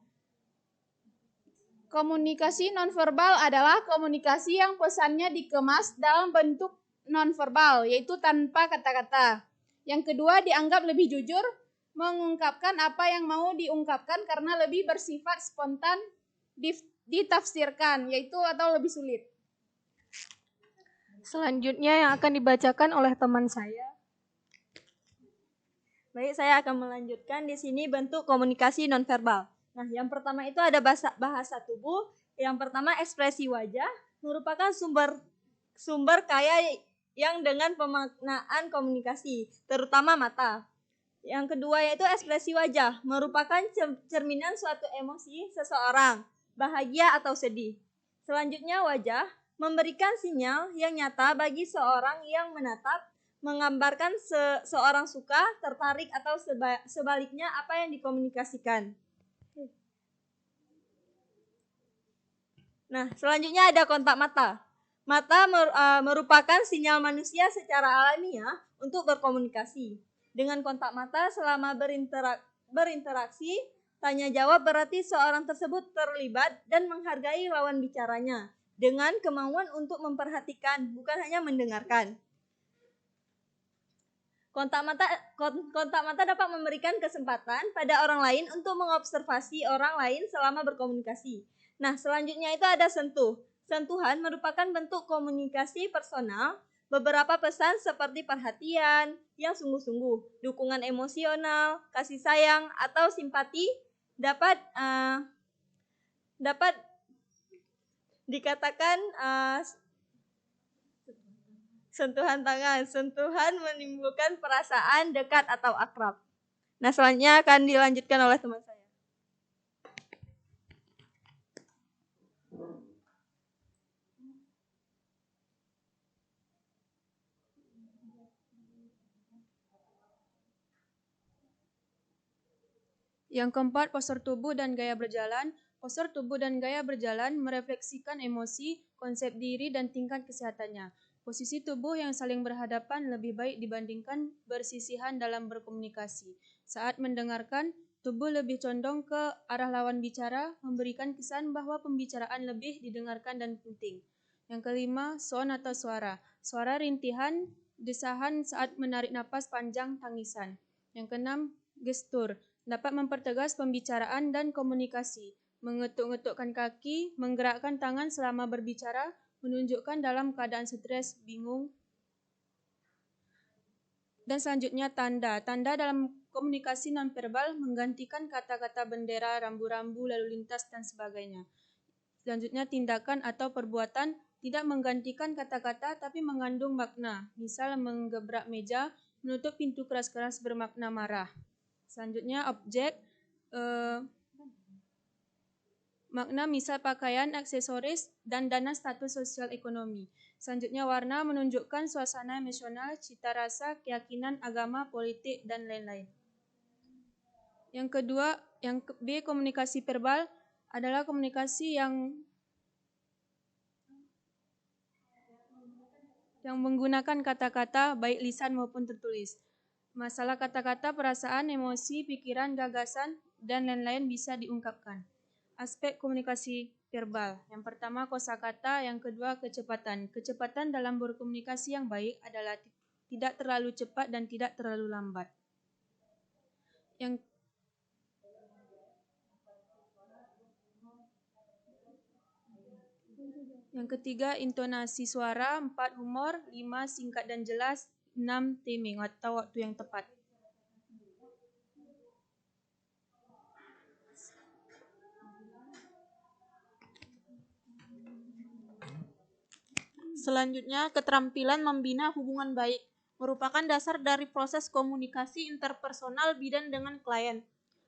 Komunikasi nonverbal adalah komunikasi yang pesannya dikemas dalam bentuk nonverbal, yaitu tanpa kata-kata. Yang kedua, dianggap lebih jujur, mengungkapkan apa yang mau diungkapkan karena lebih bersifat spontan ditafsirkan, yaitu atau lebih sulit. Selanjutnya yang akan dibacakan oleh teman saya. Baik, saya akan melanjutkan di sini bentuk komunikasi nonverbal. Nah, yang pertama itu ada bahasa tubuh. Yang pertama ekspresi wajah merupakan sumber kaya yang dengan pemaknaan komunikasi, terutama mata. Yang kedua yaitu ekspresi wajah merupakan cerminan suatu emosi seseorang, bahagia atau sedih. Selanjutnya wajah memberikan sinyal yang nyata bagi seorang yang menatap, menggambarkan seorang suka, tertarik atau sebaliknya apa yang dikomunikasikan. Nah, selanjutnya ada kontak mata. Mata merupakan sinyal manusia secara alamiah untuk berkomunikasi. Dengan kontak mata selama berinteraksi, tanya jawab berarti seorang tersebut terlibat dan menghargai lawan bicaranya dengan kemauan untuk memperhatikan, bukan hanya mendengarkan. Kontak mata dapat memberikan kesempatan pada orang lain untuk mengobservasi orang lain selama berkomunikasi. Nah, selanjutnya itu ada sentuh. Sentuhan merupakan bentuk komunikasi personal. Beberapa pesan seperti perhatian yang sungguh-sungguh, dukungan emosional, kasih sayang, atau simpati dapat dikatakan sentuhan tangan. Sentuhan menimbulkan perasaan dekat atau akrab. Nah, selanjutnya akan dilanjutkan oleh teman saya. Yang keempat, postur tubuh dan gaya berjalan. Postur tubuh dan gaya berjalan merefleksikan emosi, konsep diri, dan tingkat kesehatannya. Posisi tubuh yang saling berhadapan lebih baik dibandingkan bersisihan dalam berkomunikasi. Saat mendengarkan, tubuh lebih condong ke arah lawan bicara, memberikan kesan bahwa pembicaraan lebih didengarkan dan penting. Yang kelima, sound atau suara. Suara rintihan, desahan saat menarik napas panjang, tangisan. Yang keenam, gestur. Dapat mempertegas pembicaraan dan komunikasi. Mengetuk-ngetukkan kaki, menggerakkan tangan selama berbicara, menunjukkan dalam keadaan stres, bingung. Dan selanjutnya tanda. Tanda dalam komunikasi nonverbal menggantikan kata-kata bendera, rambu-rambu, lalu lintas, dan sebagainya. Selanjutnya tindakan atau perbuatan tidak menggantikan kata-kata tapi mengandung makna. Misal menggebrak meja, menutup pintu keras-keras bermakna marah. Selanjutnya objek, makna misal pakaian, aksesoris, dan dana status sosial ekonomi. Selanjutnya warna menunjukkan suasana emosional, cita rasa, keyakinan, agama, politik, dan lain-lain. Yang kedua, yang B, komunikasi verbal adalah komunikasi yang menggunakan kata-kata baik lisan maupun tertulis. Masalah kata-kata, perasaan, emosi, pikiran, gagasan, dan lain-lain bisa diungkapkan. Aspek komunikasi verbal. Yang pertama kosakata, yang kedua kecepatan. Kecepatan dalam berkomunikasi yang baik adalah tidak terlalu cepat dan tidak terlalu lambat. Yang ketiga intonasi suara, 4 humor, 5 singkat dan jelas, 6 timing atau waktu yang tepat. Selanjutnya, keterampilan membina hubungan baik merupakan dasar dari proses komunikasi interpersonal bidan dengan klien.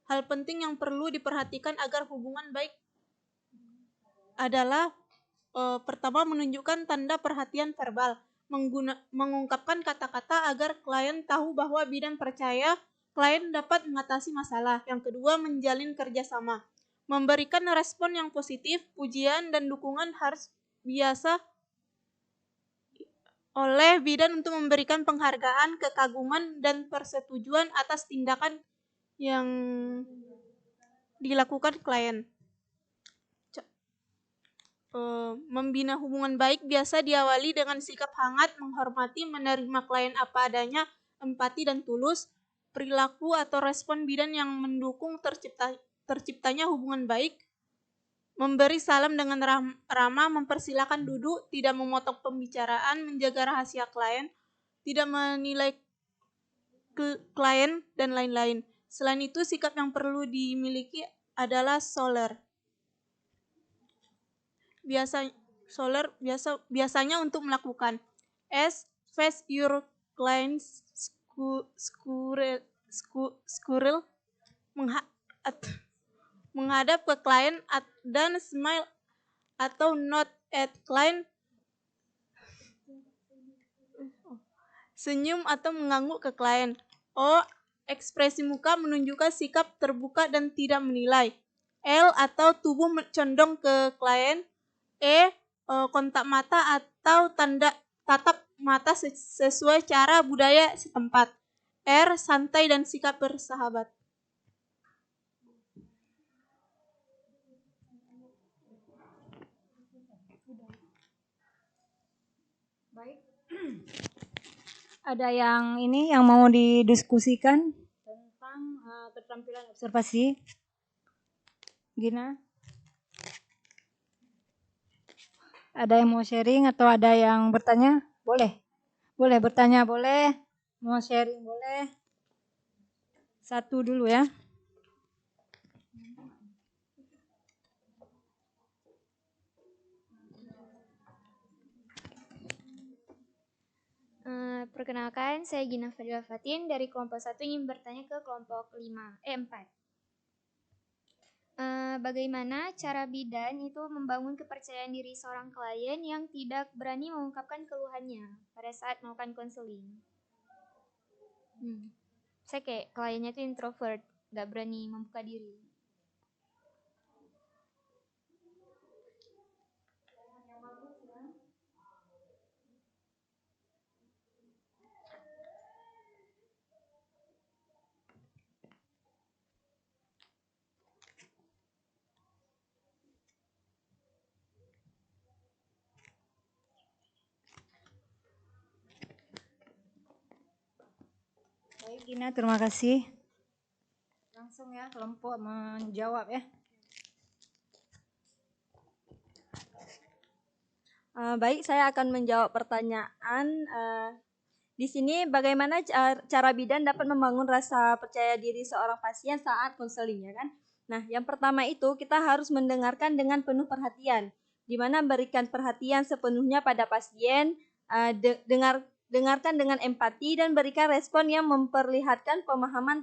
Hal penting yang perlu diperhatikan agar hubungan baik adalah pertama menunjukkan tanda perhatian verbal, mengungkapkan kata-kata agar klien tahu bahwa bidan percaya klien dapat mengatasi masalah. Yang kedua, menjalin kerjasama, memberikan respon yang positif, pujian dan dukungan harus biasa oleh bidan untuk memberikan penghargaan, kekaguman, dan persetujuan atas tindakan yang dilakukan klien. Membina hubungan baik biasa diawali dengan sikap hangat, menghormati, menerima klien apa adanya, empati dan tulus, perilaku atau respon bidan yang mendukung terciptanya hubungan baik memberi salam dengan ramah, mempersilahkan duduk, tidak memotong pembicaraan, menjaga rahasia klien, tidak menilai klien, dan lain-lain. Selain itu, sikap yang perlu dimiliki adalah soler. Biasanya untuk melakukan S. Face your client's squirrel, menghadap ke klien, dan smile atau nod at client, senyum atau mengangguk ke klien. O. Ekspresi muka menunjukkan sikap terbuka dan tidak menilai. L. Atau tubuh condong ke klien. E. Kontak mata atau tanda tatap mata sesuai cara budaya setempat. R. Santai dan sikap bersahabat. Baik. Ada yang mau didiskusikan tentang keterampilan observasi? Gina? Ada yang mau sharing atau ada yang bertanya? Boleh. Boleh bertanya, boleh. Mau sharing, boleh. Satu dulu ya. Perkenalkan, saya Gina Fadila Fatin dari kelompok 1 ingin bertanya ke kelompok 4. Bagaimana cara bidan itu membangun kepercayaan diri seorang klien yang tidak berani mengungkapkan keluhannya pada saat melakukan konseling? Saya kayak kliennya itu introvert, nggak berani membuka diri. Baik Gina, terima kasih. Langsung ya kelompok menjawab ya. Baik, saya akan menjawab pertanyaan. Di sini bagaimana cara bidan dapat membangun rasa percaya diri seorang pasien saat konseling, ya kan? Nah, yang pertama itu kita harus mendengarkan dengan penuh perhatian, di mana berikan perhatian sepenuhnya pada pasien, dengarkan dengan empati dan berikan respon yang memperlihatkan pemahaman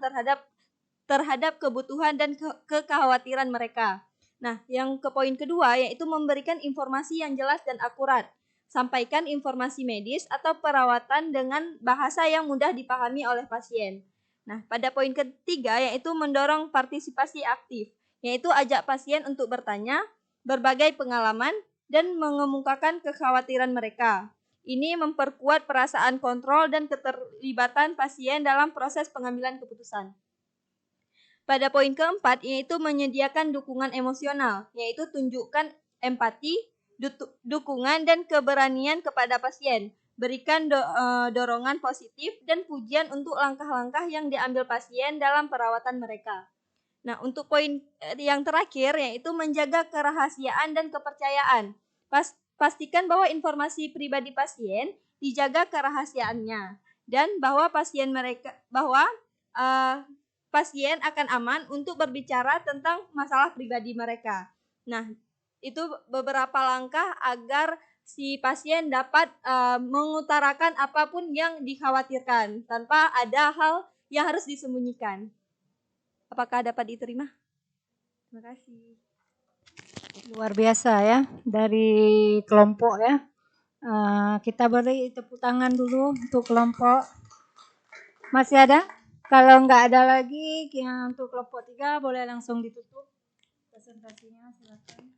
terhadap kebutuhan dan kekhawatiran mereka. Nah, yang ke poin kedua yaitu memberikan informasi yang jelas dan akurat. Sampaikan informasi medis atau perawatan dengan bahasa yang mudah dipahami oleh pasien. Nah, pada poin ketiga yaitu mendorong partisipasi aktif, yaitu ajak pasien untuk bertanya, berbagai pengalaman, dan mengemukakan kekhawatiran mereka. Ini memperkuat perasaan kontrol dan keterlibatan pasien dalam proses pengambilan keputusan. Pada poin keempat yaitu menyediakan dukungan emosional, yaitu tunjukkan empati, dukungan dan keberanian kepada pasien. Berikan dorongan positif dan pujian untuk langkah-langkah yang diambil pasien dalam perawatan mereka. Nah, untuk poin yang terakhir yaitu menjaga kerahasiaan dan kepercayaan. Pastikan bahwa informasi pribadi pasien dijaga kerahasiaannya dan bahwa pasien akan aman untuk berbicara tentang masalah pribadi mereka. Nah, itu beberapa langkah agar si pasien dapat mengutarakan apapun yang dikhawatirkan tanpa ada hal yang harus disembunyikan. Apakah dapat diterima? Terima kasih. Luar biasa ya dari kelompok ya. Kita beri tepuk tangan dulu untuk kelompok. Masih ada? Kalau nggak ada lagi, untuk kelompok 3 boleh langsung ditutup presentasinya, silakan.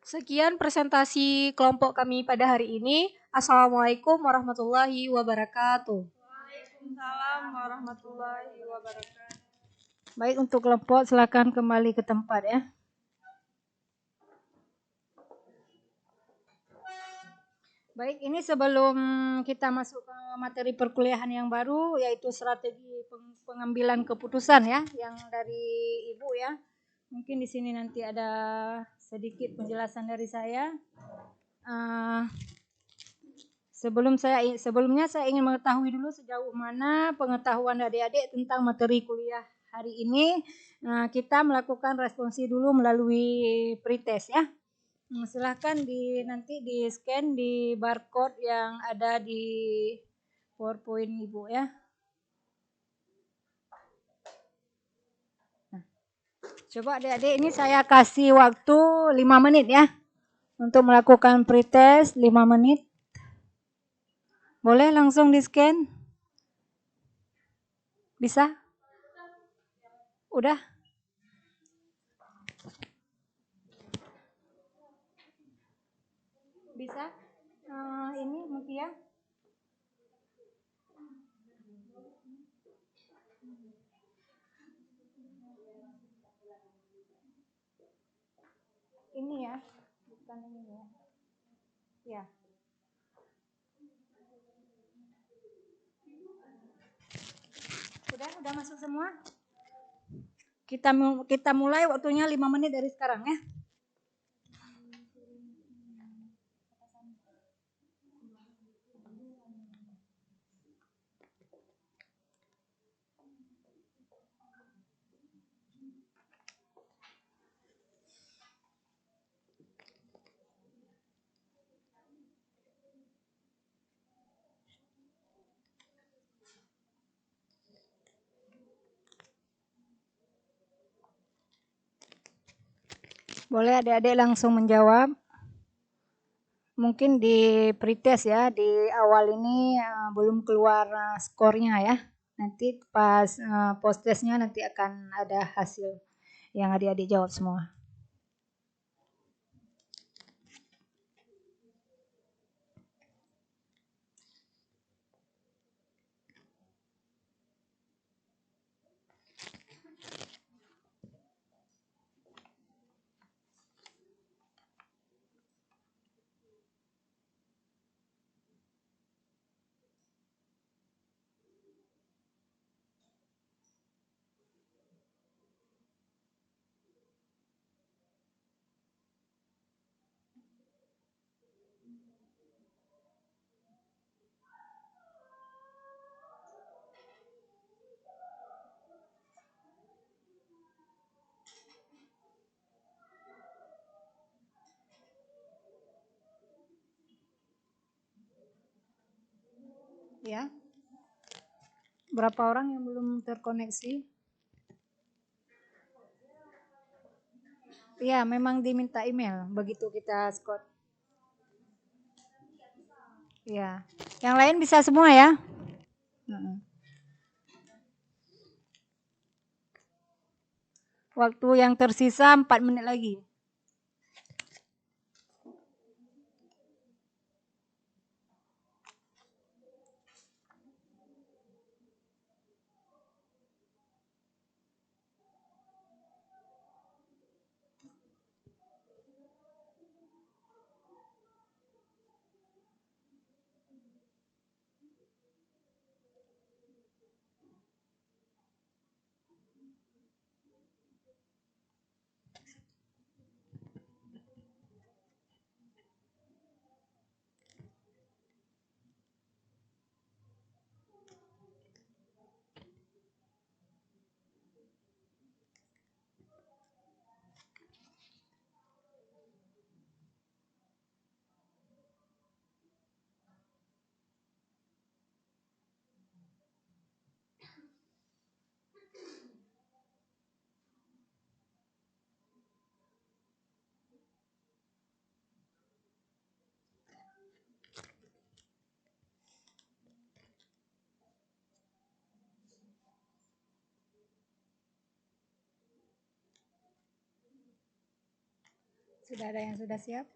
Sekian presentasi kelompok kami pada hari ini. Assalamualaikum warahmatullahi wabarakatuh. Waalaikumsalam warahmatullahi wabarakatuh. Baik, untuk kelompok silakan kembali ke tempat ya. Baik, ini sebelum kita masuk ke materi perkuliahan yang baru, yaitu strategi pengambilan keputusan ya, yang dari Ibu ya. Mungkin di sini nanti ada sedikit penjelasan dari saya. Sebelumnya saya ingin mengetahui dulu sejauh mana pengetahuan adik-adik tentang materi kuliah hari ini. Kita melakukan responsi dulu melalui pretest ya. Silahkan nanti di scan di barcode yang ada di PowerPoint Ibu ya. Nah, coba adik-adik ini saya kasih waktu 5 menit ya untuk melakukan pretest 5 menit. Boleh langsung di scan? Bisa? Udah? Bisa? Ini Mutia? Ini ya, bukan ini ya. Ya. Udah masuk semua? Kita mulai waktunya 5 menit dari sekarang ya. Boleh adik-adik langsung menjawab. Mungkin di pretest ya, di awal ini belum keluar skornya ya. Nanti pas post testnya nanti akan ada hasil yang adik-adik jawab semua. Ya. Berapa orang yang belum terkoneksi? Ya, memang diminta email begitu kita skor. Ya. Yang lain bisa semua ya? Waktu yang tersisa 4 menit lagi. Sudah ada yang sudah siap?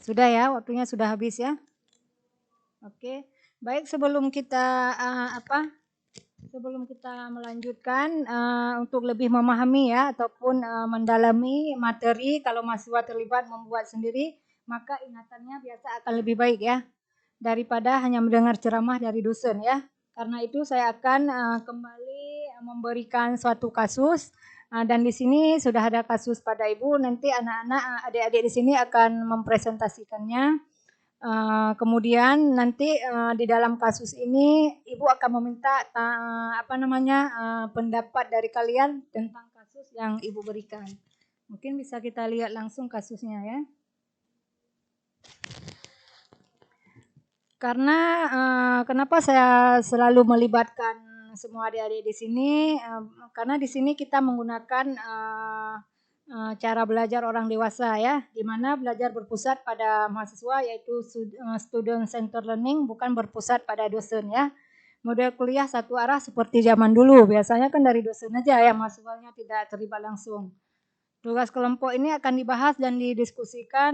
Sudah ya, waktunya sudah habis ya. Oke, baik sebelum kita melanjutkan untuk lebih memahami ya ataupun mendalami materi, kalau mahasiswa terlibat membuat sendiri, maka ingatannya biasa akan lebih baik ya daripada hanya mendengar ceramah dari dosen ya. Karena itu saya akan kembali memberikan suatu kasus dan di sini sudah ada kasus pada Ibu. Nanti anak-anak, adik-adik di sini akan mempresentasikannya. Kemudian nanti di dalam kasus ini Ibu akan meminta pendapat dari kalian tentang kasus yang Ibu berikan. Mungkin bisa kita lihat langsung kasusnya ya. Karena kenapa saya selalu melibatkan semua adik-adik di sini? Karena di sini kita menggunakan cara belajar orang dewasa ya, di mana belajar berpusat pada mahasiswa yaitu student center learning, bukan berpusat pada dosen ya. Model kuliah satu arah seperti zaman dulu, biasanya kan dari dosen aja ya, mahasiswanya tidak terlibat langsung. Tugas kelompok ini akan dibahas dan didiskusikan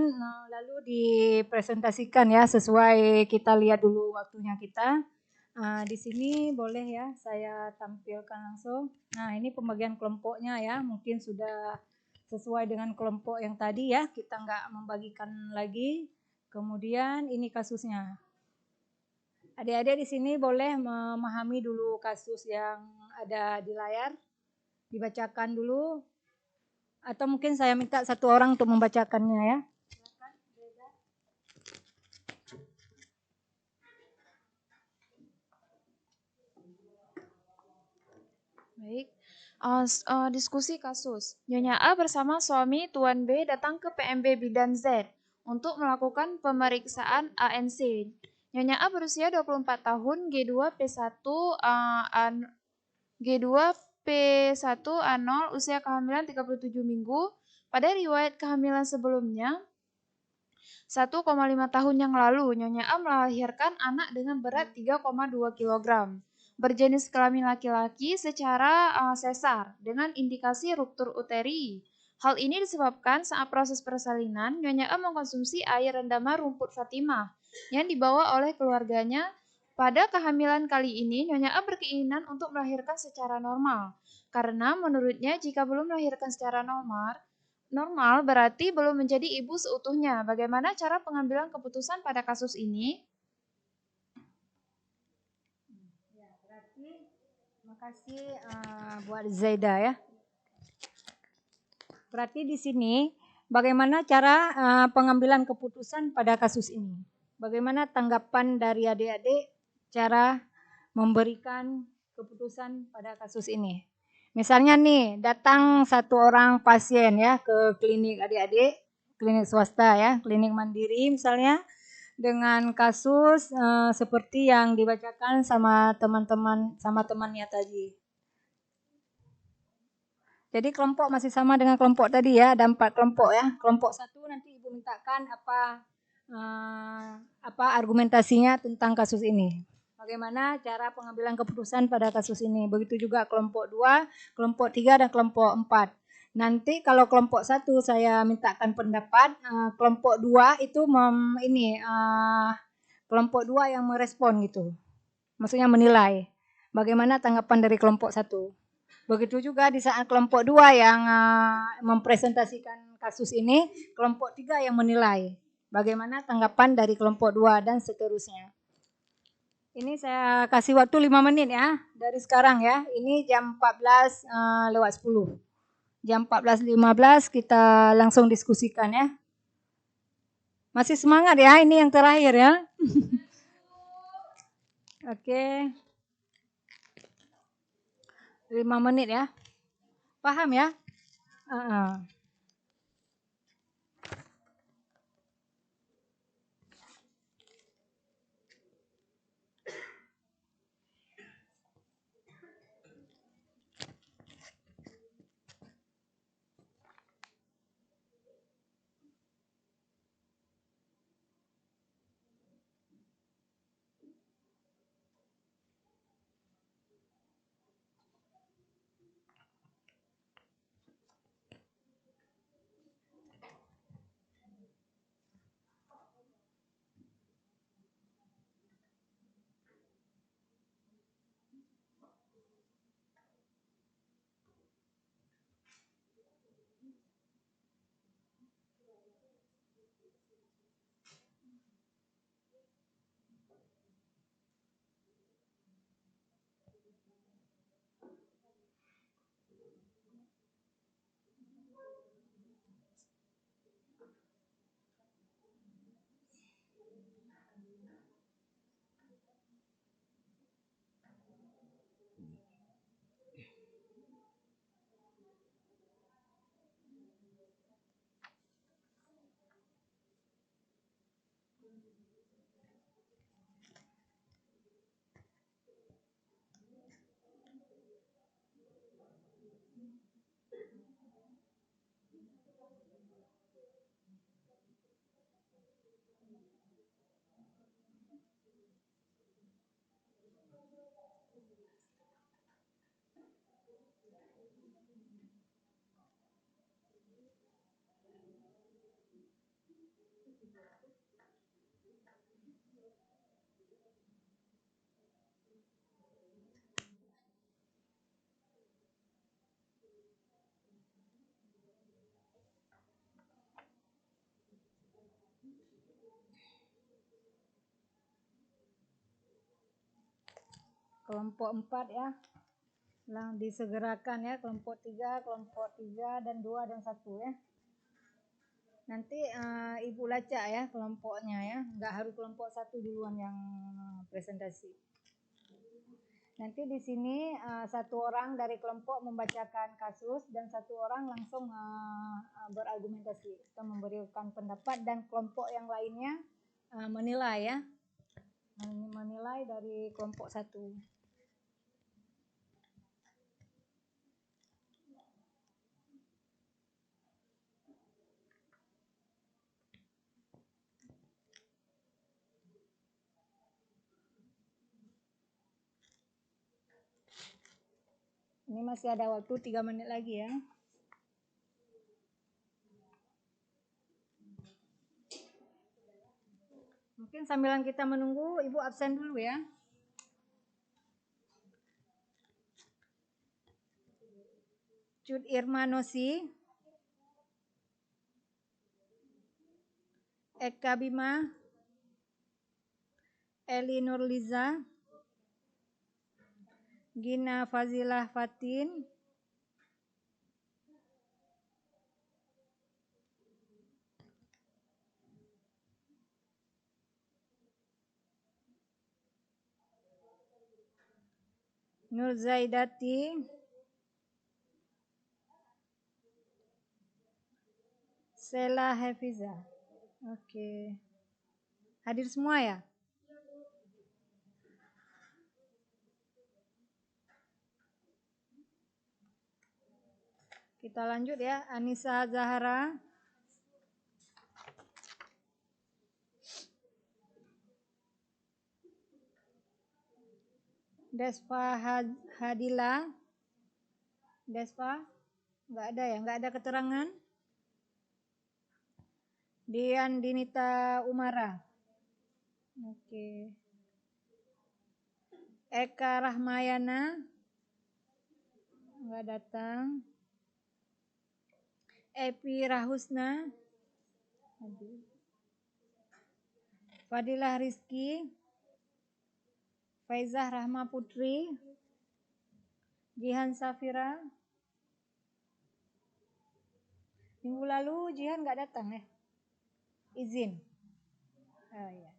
lalu dipresentasikan ya sesuai kita lihat dulu waktunya kita. Di sini boleh ya saya tampilkan langsung. Nah ini pembagian kelompoknya ya, mungkin sudah sesuai dengan kelompok yang tadi ya, kita nggak membagikan lagi. Kemudian ini kasusnya. Adik-adik di sini boleh memahami dulu kasus yang ada di layar, dibacakan dulu. Atau mungkin saya minta satu orang untuk membacakannya ya. Baik, diskusi kasus. Nyonya A bersama suami Tuan B datang ke PMB Bidan Z untuk melakukan pemeriksaan ANC. Nyonya A berusia 24 tahun, G2P1A0, usia kehamilan 37 minggu. Pada riwayat kehamilan sebelumnya, 1,5 tahun yang lalu, Nyonya A melahirkan anak dengan berat 3,2 kg. Berjenis kelamin laki-laki secara sesar dengan indikasi ruptur uteri. Hal ini disebabkan saat proses persalinan, Nyonya A mengkonsumsi air rendaman rumput Fatimah yang dibawa oleh keluarganya. Pada kehamilan kali ini, Nyonya A berkeinginan untuk melahirkan secara normal. Karena menurutnya jika belum melahirkan secara normal berarti belum menjadi ibu seutuhnya. Bagaimana cara pengambilan keputusan pada kasus ini? Terima kasih buat Zaida ya. Berarti di sini bagaimana cara pengambilan keputusan pada kasus ini? Bagaimana tanggapan dari adik-adik cara memberikan keputusan pada kasus ini? Misalnya nih, datang satu orang pasien ya ke klinik adik-adik, klinik swasta ya, klinik mandiri misalnya, dengan kasus seperti yang dibacakan sama temannya tadi. Jadi kelompok masih sama dengan kelompok tadi ya, ada 4 kelompok ya. Kelompok 1 nanti Ibu mintakan apa argumentasinya tentang kasus ini. Bagaimana cara pengambilan keputusan pada kasus ini. Begitu juga kelompok 2, kelompok 3 dan kelompok 4. Nanti kalau kelompok 1 saya mintakan pendapat, kelompok 2 itu kelompok 2 yang merespon gitu. Maksudnya menilai. Bagaimana tanggapan dari kelompok 1. Begitu juga di saat kelompok 2 yang mempresentasikan kasus ini, kelompok 3 yang menilai. Bagaimana tanggapan dari kelompok 2 dan seterusnya. Ini saya kasih waktu 5 menit ya, dari sekarang ya. Ini jam 14:10. Jam 14:15 kita langsung diskusikan ya. Masih semangat ya, ini yang terakhir ya. Oke. 5 menit ya. Paham ya? kelompok 4 ya. Disegerakan ya, kelompok 3 dan 2 dan 1 ya. Nanti Ibu lacak ya kelompoknya ya, nggak harus kelompok 1 duluan yang presentasi. Nanti di sini satu orang dari kelompok membacakan kasus dan satu orang langsung berargumentasi atau memberikan pendapat, dan kelompok yang lainnya menilai ya, menilai dari kelompok 1. Ini masih ada waktu 3 menit lagi ya. Mungkin sambilan kita menunggu, Ibu absen dulu ya. Cut Irmanosi, Eka Bima, Eli Nurliza, Gina Fazilah Fatin, Nur Zaidati, Sela Hafiza. Oke. Hadir semua ya? Kita lanjut ya, Anissa Zahara, Despa Hadila, Despa, nggak ada ya, nggak ada keterangan. Dian Dinita Umara, oke. Eka Rahmayana, nggak datang. Epi Rahusna, Fadilah Rizki, Faizah Rahma Putri, Jihan Safira. Minggu lalu Jihan nggak datang ya? Izin. Oh, ya.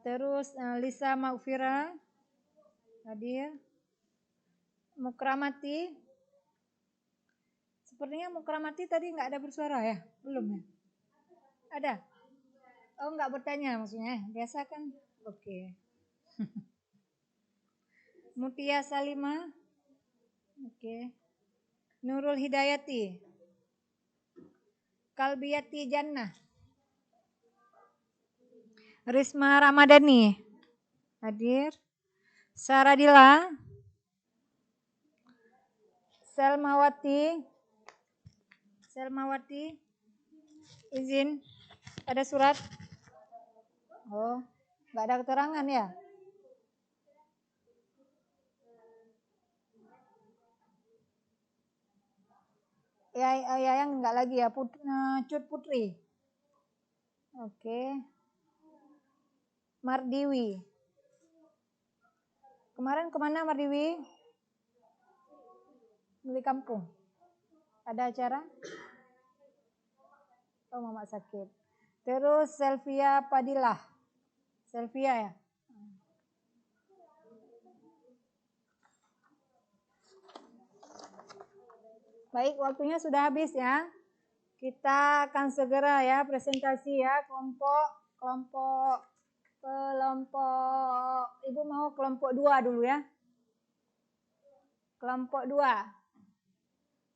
Terus Lisa Maufira hadir. Mukramati. Sepertinya Mukramati tadi nggak ada bersuara ya? Belum ya? Ada? Oh, nggak bertanya maksudnya? Biasa kan? Oke. Mutia Salima. Oke. Nurul Hidayati. Kalbiyati Jannah. Risma Ramadhani hadir. Saradila. Selmawati, izin, ada surat? Oh, nggak ada keterangan ya? Ya yang nggak lagi ya, Cut Putri. Oke. Mardiwi. Kemarin kemana Mardiwi? Beli kampung. Ada acara? Oh, mama sakit. Terus Selvia Padilah. Selvia ya? Baik, waktunya sudah habis ya. Kita akan segera ya presentasi ya kelompok. Ibu mau kelompok 2 dulu ya. Kelompok 2.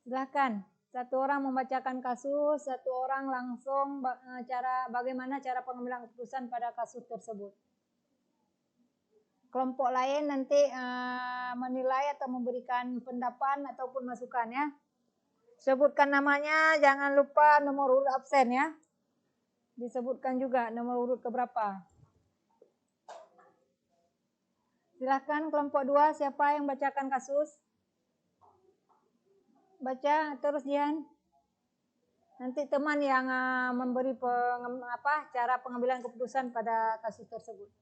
Silahkan, satu orang membacakan kasus, satu orang langsung bagaimana cara pengambilan keputusan pada kasus tersebut. Kelompok lain nanti menilai atau memberikan pendapat ataupun masukan ya. Sebutkan namanya, jangan lupa nomor urut absen ya. Disebutkan juga nomor urut keberapa. Silahkan kelompok 2, siapa yang bacakan kasus? Baca terus Jihan. Nanti teman yang memberi cara pengambilan keputusan pada kasus tersebut.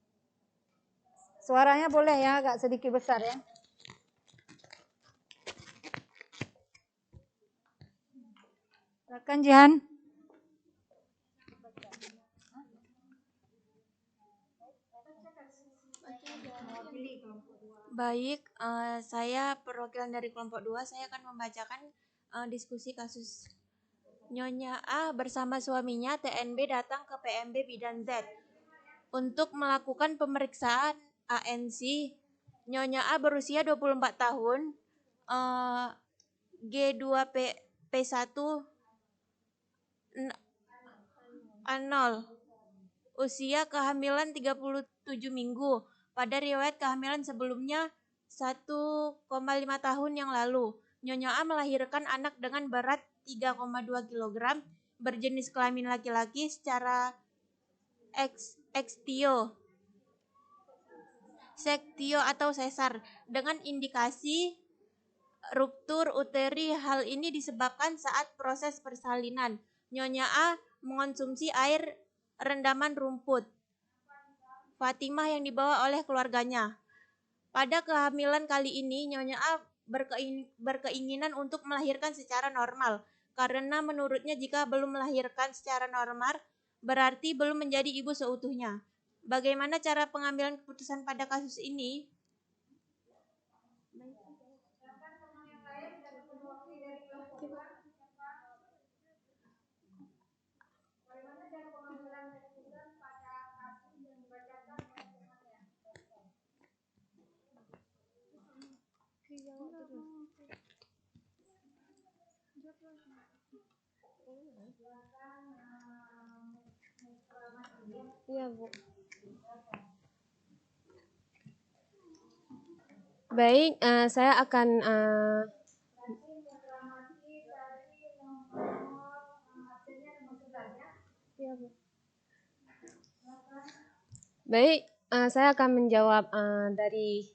Suaranya boleh ya, agak sedikit besar ya. Silakan Jihan. Baik, saya perwakilan dari kelompok 2. Saya akan membacakan diskusi kasus Nyonya A bersama suaminya TNB datang ke PMB Bidan Z untuk melakukan pemeriksaan ANC. Nyonya A berusia 24 tahun, G2P1 0, usia kehamilan 37 minggu. Pada riwayat kehamilan sebelumnya 1,5 tahun yang lalu, Nyonya A melahirkan anak dengan berat 3,2 kg, berjenis kelamin laki-laki secara sektio atau sesar dengan indikasi ruptur uteri. Hal ini disebabkan saat proses persalinan. Nyonya A mengonsumsi air rendaman rumput Fatimah yang dibawa oleh keluarganya. Pada kehamilan kali ini, Nyonya A berkeinginan untuk melahirkan secara normal, karena menurutnya jika belum melahirkan secara normal, berarti belum menjadi ibu seutuhnya. Bagaimana cara pengambilan keputusan pada kasus ini? Iya, Bu. Baik, saya akan saya akan menjawab dari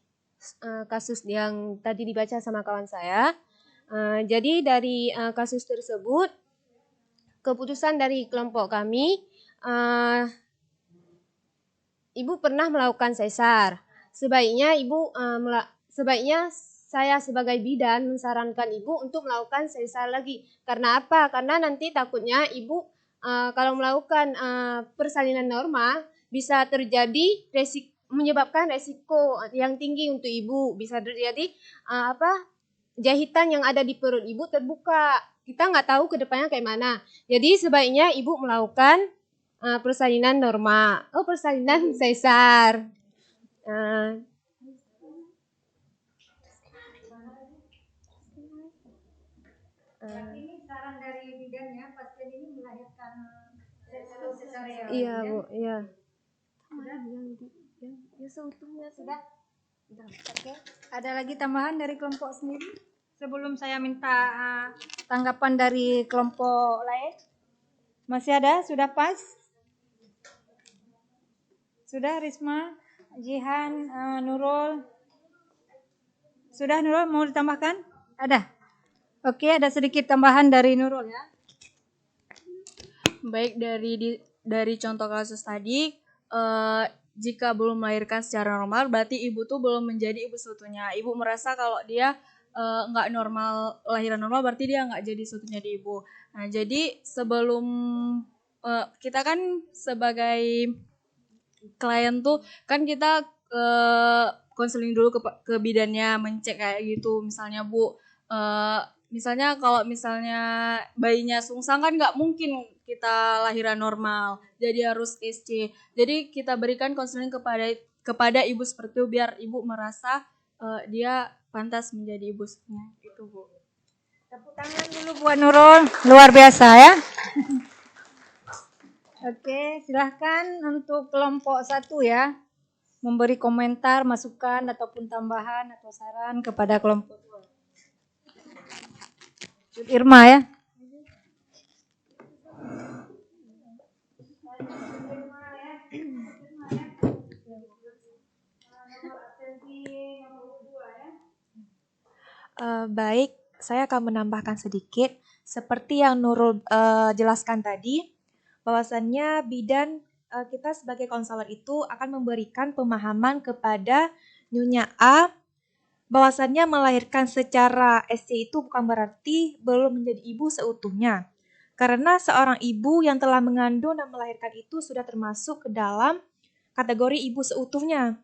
kasus yang tadi dibaca sama kawan saya. Jadi dari kasus tersebut, keputusan dari kelompok kami, Ibu pernah melakukan sesar. Sebaiknya saya sebagai bidan mensarankan Ibu untuk melakukan sesar lagi. Karena apa? Karena nanti takutnya Ibu kalau melakukan persalinan normal bisa terjadi menyebabkan resiko yang tinggi untuk Ibu. Bisa terjadi jahitan yang ada di perut Ibu terbuka. Kita nggak tahu ke depannya kayak mana. Jadi sebaiknya Ibu melakukan persalinan normal. Persalinan sesar. Ini saran dari bidan ya, pasien ini melahirkan cesarean. Iya, Bu, iya. Yang seutuhnya sudah. Oke. Ada lagi tambahan dari kelompok sendiri? Sebelum saya minta tanggapan dari kelompok lain. Masih ada? Sudah pas? Sudah Risma, Jihan, Nurul. Sudah Nurul, mau ditambahkan? Ada? Oke, ada sedikit tambahan dari Nurul ya. Baik, dari contoh kasus tadi, jika belum melahirkan secara normal, berarti ibu tuh belum menjadi ibu seutuhnya. Ibu merasa kalau dia nggak normal, lahiran normal, berarti dia nggak jadi seutuhnya di ibu. Nah, jadi sebelum kita kan sebagai klien tuh kan kita konseling dulu ke bidannya, mencek kayak gitu. Misalnya Bu, misalnya kalau misalnya bayinya sungsang kan nggak mungkin kita lahiran normal, jadi harus SC. Jadi kita berikan konseling kepada ibu seperti itu biar ibu merasa dia pantas menjadi ibunya, gitu Bu. Tepuk tangan dulu buat Nurul, luar biasa ya. Oke, silahkan untuk kelompok 1 ya, memberi komentar, masukan ataupun tambahan atau saran kepada kelompok 2. Irma ya. Baik, saya akan menambahkan sedikit seperti yang Nurul jelaskan tadi, bahwasannya bidan kita sebagai konselor itu akan memberikan pemahaman kepada Nyonya A bahwasannya melahirkan secara SC itu bukan berarti belum menjadi ibu seutuhnya. Karena seorang ibu yang telah mengandung dan melahirkan itu sudah termasuk ke dalam kategori ibu seutuhnya.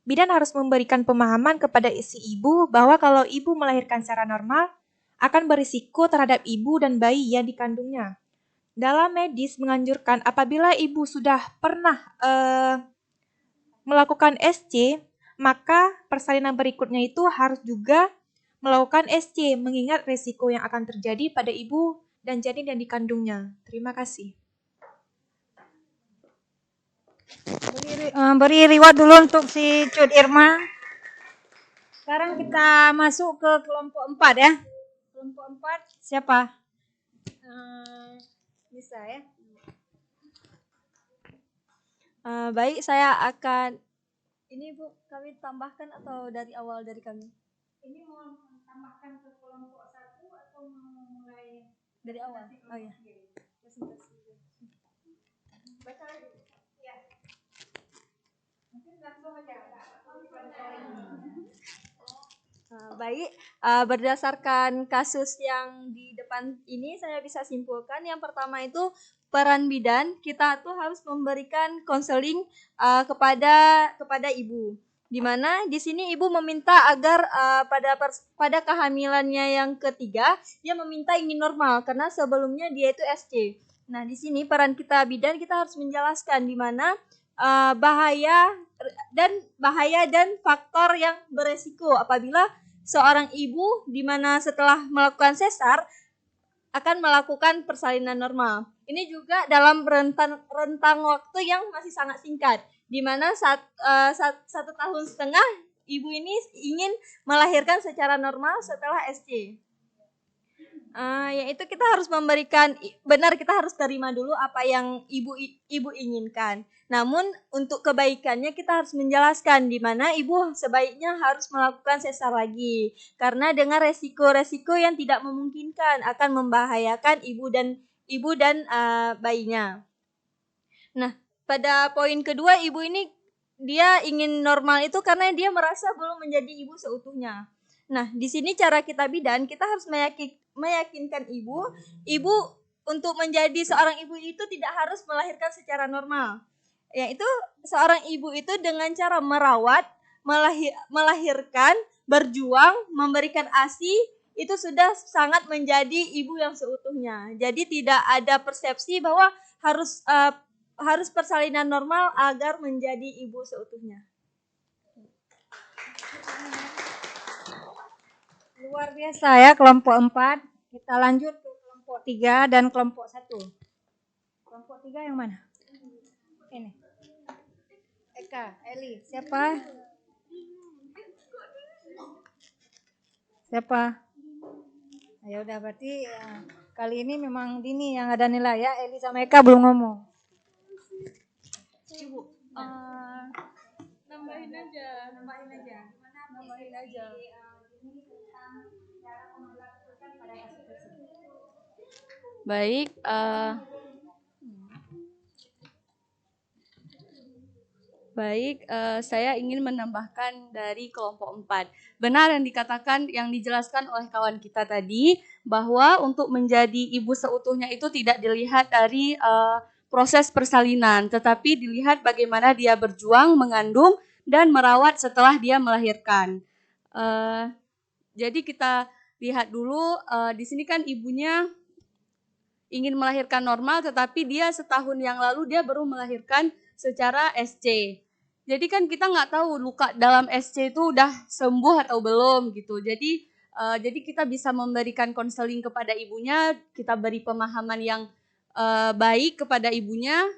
Bidan harus memberikan pemahaman kepada si ibu bahwa kalau ibu melahirkan secara normal akan berisiko terhadap ibu dan bayi yang dikandungnya. Dalam medis menganjurkan apabila ibu sudah pernah melakukan SC, maka persalinan berikutnya itu harus juga melakukan SC mengingat risiko yang akan terjadi pada ibu dan janin yang dikandungnya. Terima kasih. Beri reward dulu untuk si Cut Irma. Sekarang kita masuk ke kelompok 4 ya. Kelompok 4 siapa? Bisa ya. Baik, saya akan ini Bu, kami tambahkan atau dari awal dari kami? Ini mau tambahkan ke kelompok 1 atau mau mulai Dari awal? Oh ya. presentasi? Baca ya. Mungkin langsung aja. Baik, berdasarkan kasus yang di depan ini saya bisa simpulkan yang pertama itu peran bidan, kita tuh harus memberikan konseling kepada ibu. Di mana di sini ibu meminta agar pada kehamilannya yang ketiga dia meminta ingin normal karena sebelumnya dia itu SC. Nah, di sini peran kita bidan kita harus menjelaskan di mana bahaya dan faktor yang beresiko apabila seorang ibu di mana setelah melakukan sesar akan melakukan persalinan normal. Ini juga dalam rentang waktu yang masih sangat singkat, di mana 1,5 tahun ibu ini ingin melahirkan secara normal setelah SC. Yaitu kita harus memberikan kita harus terima dulu apa yang ibu inginkan. Namun untuk kebaikannya kita harus menjelaskan di mana ibu sebaiknya harus melakukan sesar lagi karena dengan resiko-resiko yang tidak memungkinkan akan membahayakan ibu dan bayinya. Nah, pada poin kedua ibu ini dia ingin normal itu karena dia merasa belum menjadi ibu seutuhnya. Nah, di sini cara kita bidan kita harus meyakinkan ibu untuk menjadi seorang ibu itu tidak harus melahirkan secara normal. Yaitu seorang ibu itu dengan cara merawat, melahirkan, berjuang, memberikan ASI itu sudah sangat menjadi ibu yang seutuhnya. Jadi tidak ada persepsi bahwa harus persalinan normal agar menjadi ibu seutuhnya. Luar biasa ya kelompok 4. Kita lanjut ke kelompok 3 dan kelompok 1. Kelompok 3 yang mana? Ini. Eka, Eli, siapa? Ya udah berarti kali ini memang Dini yang ada nilai ya. Eli sama Eka belum ngomong. Ibu, nambahin aja. Baik, saya ingin menambahkan dari kelompok 4. Benar yang dijelaskan oleh kawan kita tadi, bahwa untuk menjadi ibu seutuhnya itu tidak dilihat dari proses persalinan, tetapi dilihat bagaimana dia berjuang, mengandung, dan merawat setelah dia melahirkan. Jadi kita lihat dulu, di sini kan ibunya ingin melahirkan normal, tetapi dia setahun yang lalu dia baru melahirkan secara SC. Jadi kan kita nggak tahu luka dalam SC itu udah sembuh atau belum gitu. Jadi kita bisa memberikan konseling kepada ibunya, kita beri pemahaman yang baik kepada ibunya,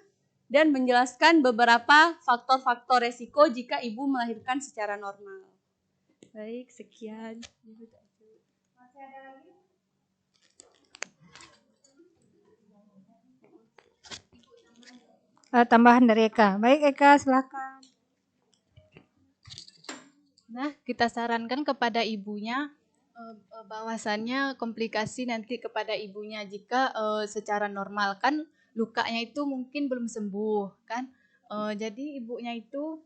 dan menjelaskan beberapa faktor-faktor resiko jika ibu melahirkan secara normal. Baik, sekian. Masih ada lagi? Tambahan dari Eka. Baik Eka, silakan. Nah, kita sarankan kepada ibunya bahwasannya komplikasi nanti kepada ibunya jika secara normal kan lukanya itu mungkin belum sembuh kan. Jadi ibunya itu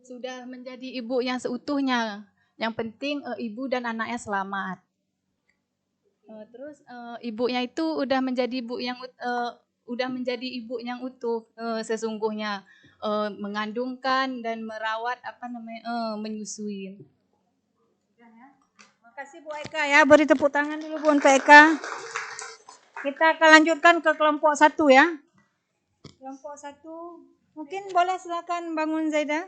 sudah menjadi ibu yang seutuhnya. Yang penting ibu dan anaknya selamat. Terus ibunya itu udah menjadi ibu yang utuh sesungguhnya, mengandungkan dan merawat menyusui. Makasih Bu Eka ya, beri tepuk tangan dulu Bu untuk Eka. Kita akan lanjutkan ke kelompok 1 ya. Kelompok 1, mungkin boleh silakan bangun Zaida.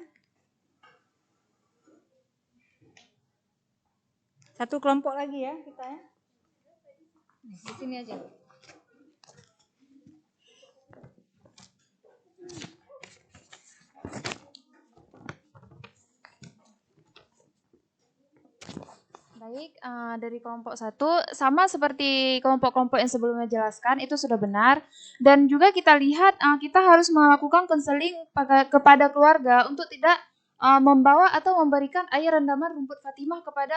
Satu kelompok lagi ya kita ya. Di sini aja. Baik, dari kelompok 1 sama seperti kelompok-kelompok yang sebelumnya jelaskan itu sudah benar, dan juga kita lihat kita harus melakukan konseling kepada keluarga untuk tidak membawa atau memberikan air rendaman rumput Fatimah kepada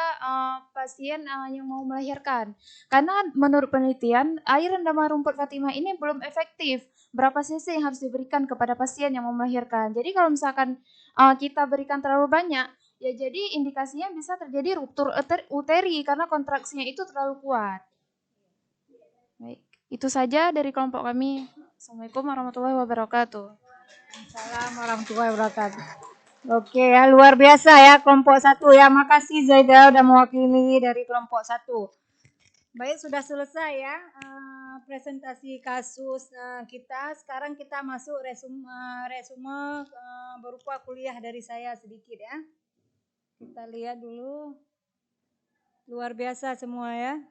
pasien yang mau melahirkan. Karena menurut penelitian air rendaman rumput Fatimah ini belum efektif. Berapa cc yang harus diberikan kepada pasien yang mau melahirkan. Jadi kalau misalkan kita berikan terlalu banyak, ya jadi indikasinya bisa terjadi ruptur uteri karena kontraksinya itu terlalu kuat. Baik, itu saja dari kelompok kami. Assalamualaikum warahmatullahi wabarakatuh. Assalamualaikum warahmatullahi wabarakatuh. Oke ya, luar biasa ya kelompok 1 ya. Makasih Zaida udah mewakili dari kelompok 1. Baik, sudah selesai ya presentasi kasus kita. Sekarang kita masuk resume berupa kuliah dari saya sedikit ya. Kita lihat dulu. Luar biasa semua ya.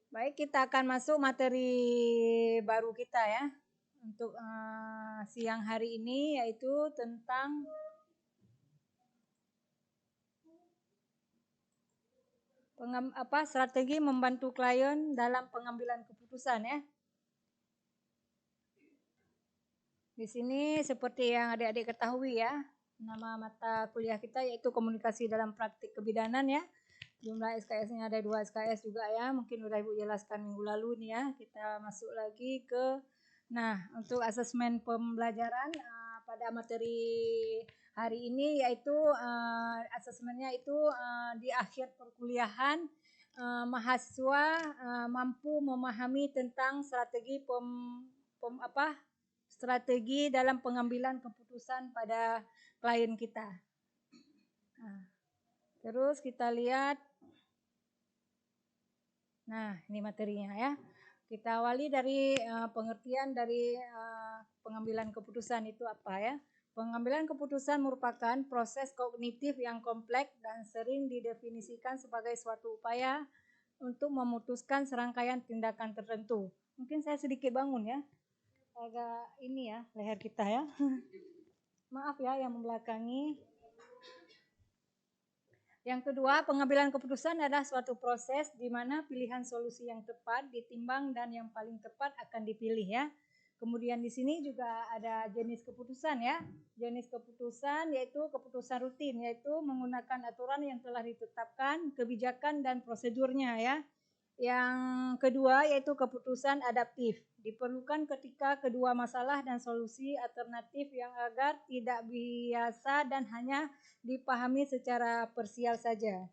Baik, kita akan masuk materi baru kita ya. Untuk siang hari ini yaitu tentang strategi membantu klien dalam pengambilan keputusan ya. Di sini seperti yang adik-adik ketahui ya, nama mata kuliah kita yaitu komunikasi dalam praktik kebidanan ya. Jumlah SKS-nya ada 2 SKS juga ya, mungkin udah Ibu jelaskan minggu lalu nih ya. Kita masuk lagi ke untuk asesmen pembelajaran pada materi hari ini yaitu asesmennya itu di akhir perkuliahan mahasiswa mampu memahami tentang strategi dalam pengambilan keputusan pada klien kita. Terus kita lihat, ini materinya ya. Kita awali dari pengertian dari pengambilan keputusan itu apa ya. Pengambilan keputusan merupakan proses kognitif yang kompleks dan sering didefinisikan sebagai suatu upaya untuk memutuskan serangkaian tindakan tertentu. Mungkin saya sedikit bangun ya, agak ini ya leher kita ya. Maaf ya yang membelakangi. Yang kedua, pengambilan keputusan adalah suatu proses di mana pilihan solusi yang tepat ditimbang dan yang paling tepat akan dipilih ya. Kemudian di sini juga ada jenis keputusan ya. Jenis keputusan yaitu keputusan rutin, yaitu menggunakan aturan yang telah ditetapkan, kebijakan dan prosedurnya ya. Yang kedua yaitu keputusan adaptif. Diperlukan ketika kedua masalah dan solusi alternatif yang agar tidak biasa dan hanya dipahami secara parsial saja.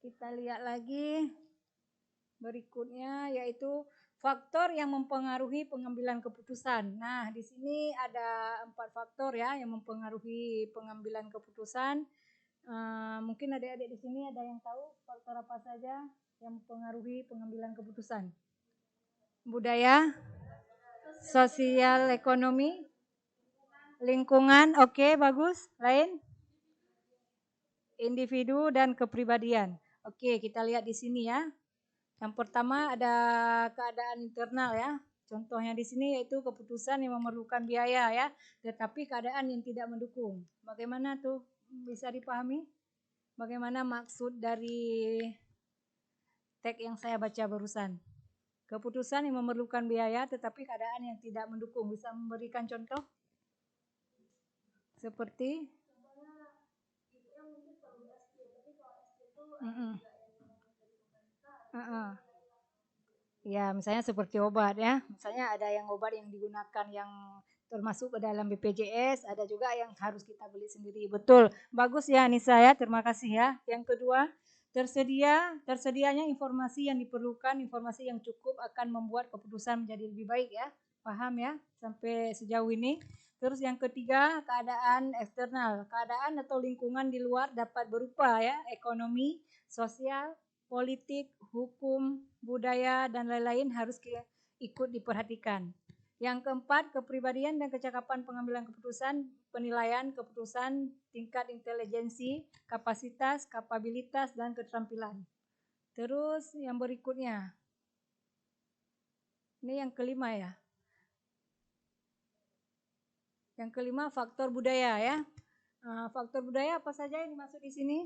Kita lihat lagi berikutnya yaitu faktor yang mempengaruhi pengambilan keputusan. Nah, di sini ada 4 faktor ya yang mempengaruhi pengambilan keputusan. Mungkin adik-adik di sini ada yang tahu faktor apa saja yang mempengaruhi pengambilan keputusan? Budaya, sosial ekonomi, lingkungan, oke, bagus. Lain? Individu dan kepribadian. Oke, kita lihat di sini ya. Yang pertama ada keadaan internal ya. Contohnya di sini yaitu keputusan yang memerlukan biaya ya, tetapi keadaan yang tidak mendukung. Bagaimana tuh? Bisa dipahami? Bagaimana maksud dari teks yang saya baca barusan? Keputusan yang memerlukan biaya tetapi keadaan yang tidak mendukung. Bisa memberikan contoh? Seperti? Heeh. Ya, misalnya seperti obat ya. Misalnya ada yang obat yang digunakan yang termasuk ke dalam BPJS, ada juga yang harus kita beli sendiri. Betul. Bagus ya Anissa ya, terima kasih ya. Yang kedua, tersedianya informasi yang diperlukan, informasi yang cukup akan membuat keputusan menjadi lebih baik ya. Paham ya sampai sejauh ini. Terus yang ketiga, keadaan eksternal. Keadaan atau lingkungan di luar dapat berupa ya, ekonomi, sosial, politik, hukum, budaya, dan lain-lain harus ikut diperhatikan. Yang keempat, kepribadian dan kecakapan pengambilan keputusan, penilaian keputusan, tingkat intelijensi, kapasitas, kapabilitas, dan keterampilan. Terus yang berikutnya, ini yang kelima ya. Yang kelima, faktor budaya ya. Faktor budaya apa saja yang dimaksud di sini?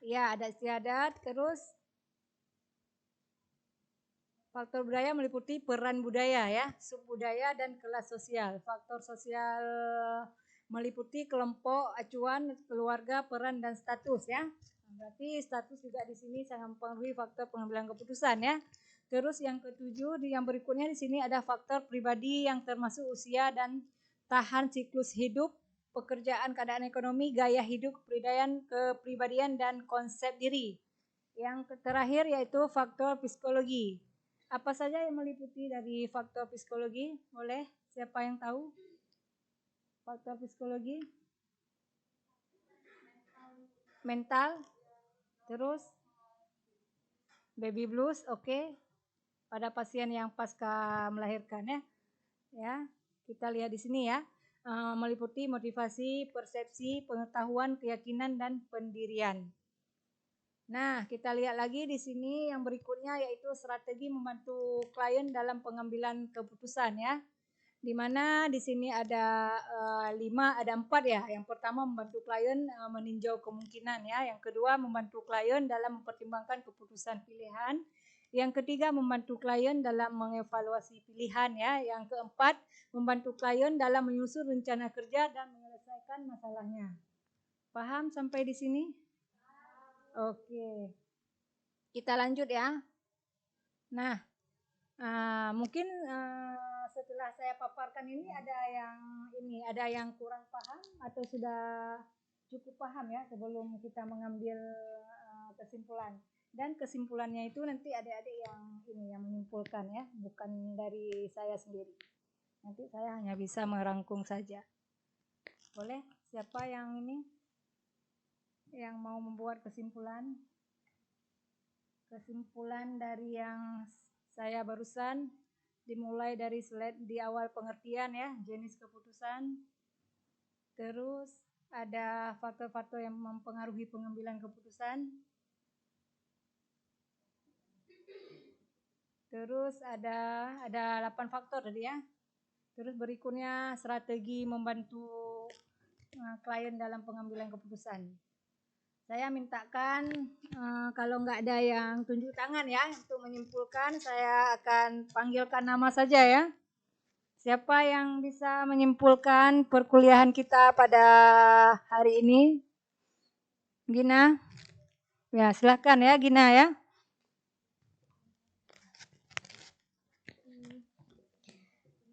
Ya ada istiadat, terus faktor budaya meliputi peran budaya ya, subbudaya dan kelas sosial. Faktor sosial meliputi kelompok, acuan, keluarga, peran dan status ya. Berarti status juga di sini sangat mempengaruhi faktor pengambilan keputusan ya. Terus yang ketujuh, yang berikutnya di sini ada faktor pribadi yang termasuk usia dan tahan siklus hidup, pekerjaan, keadaan ekonomi, gaya hidup, kepribadian dan konsep diri. Yang terakhir yaitu faktor psikologi. Apa saja yang meliputi dari faktor psikologi? Boleh siapa yang tahu? Faktor psikologi? Mental. Terus baby blues, oke. Pada pasien yang pasca melahirkan ya. Ya, kita lihat di sini ya. Meliputi motivasi, persepsi, pengetahuan, keyakinan dan pendirian. Nah, kita lihat lagi di sini yang berikutnya yaitu strategi membantu klien dalam pengambilan keputusan ya. Di mana di sini ada 4 ya. Yang pertama membantu klien meninjau kemungkinan ya. Yang kedua membantu klien dalam mempertimbangkan keputusan pilihan. Yang ketiga membantu klien dalam mengevaluasi pilihan ya. Yang keempat membantu klien dalam menyusun rencana kerja dan menyelesaikan masalahnya. Paham sampai di sini? Oke, kita lanjut ya. Nah, mungkin setelah saya paparkan ini ada yang kurang paham atau sudah cukup paham ya sebelum kita mengambil kesimpulan. Dan kesimpulannya itu nanti adik-adik yang menyimpulkan ya, bukan dari saya sendiri. Nanti saya hanya bisa merangkum saja. Boleh? Siapa yang mau membuat kesimpulan? Kesimpulan dari yang saya barusan dimulai dari slide di awal pengertian ya, jenis keputusan. Terus ada faktor-faktor yang mempengaruhi pengambilan keputusan. Terus ada 8 faktor tadi ya. Terus berikutnya strategi membantu klien dalam pengambilan keputusan. Saya mintakan kalau nggak ada yang tunjuk tangan ya untuk menyimpulkan, saya akan panggilkan nama saja ya. Siapa yang bisa menyimpulkan perkuliahan kita pada hari ini? Gina? Ya, silakan ya Gina ya.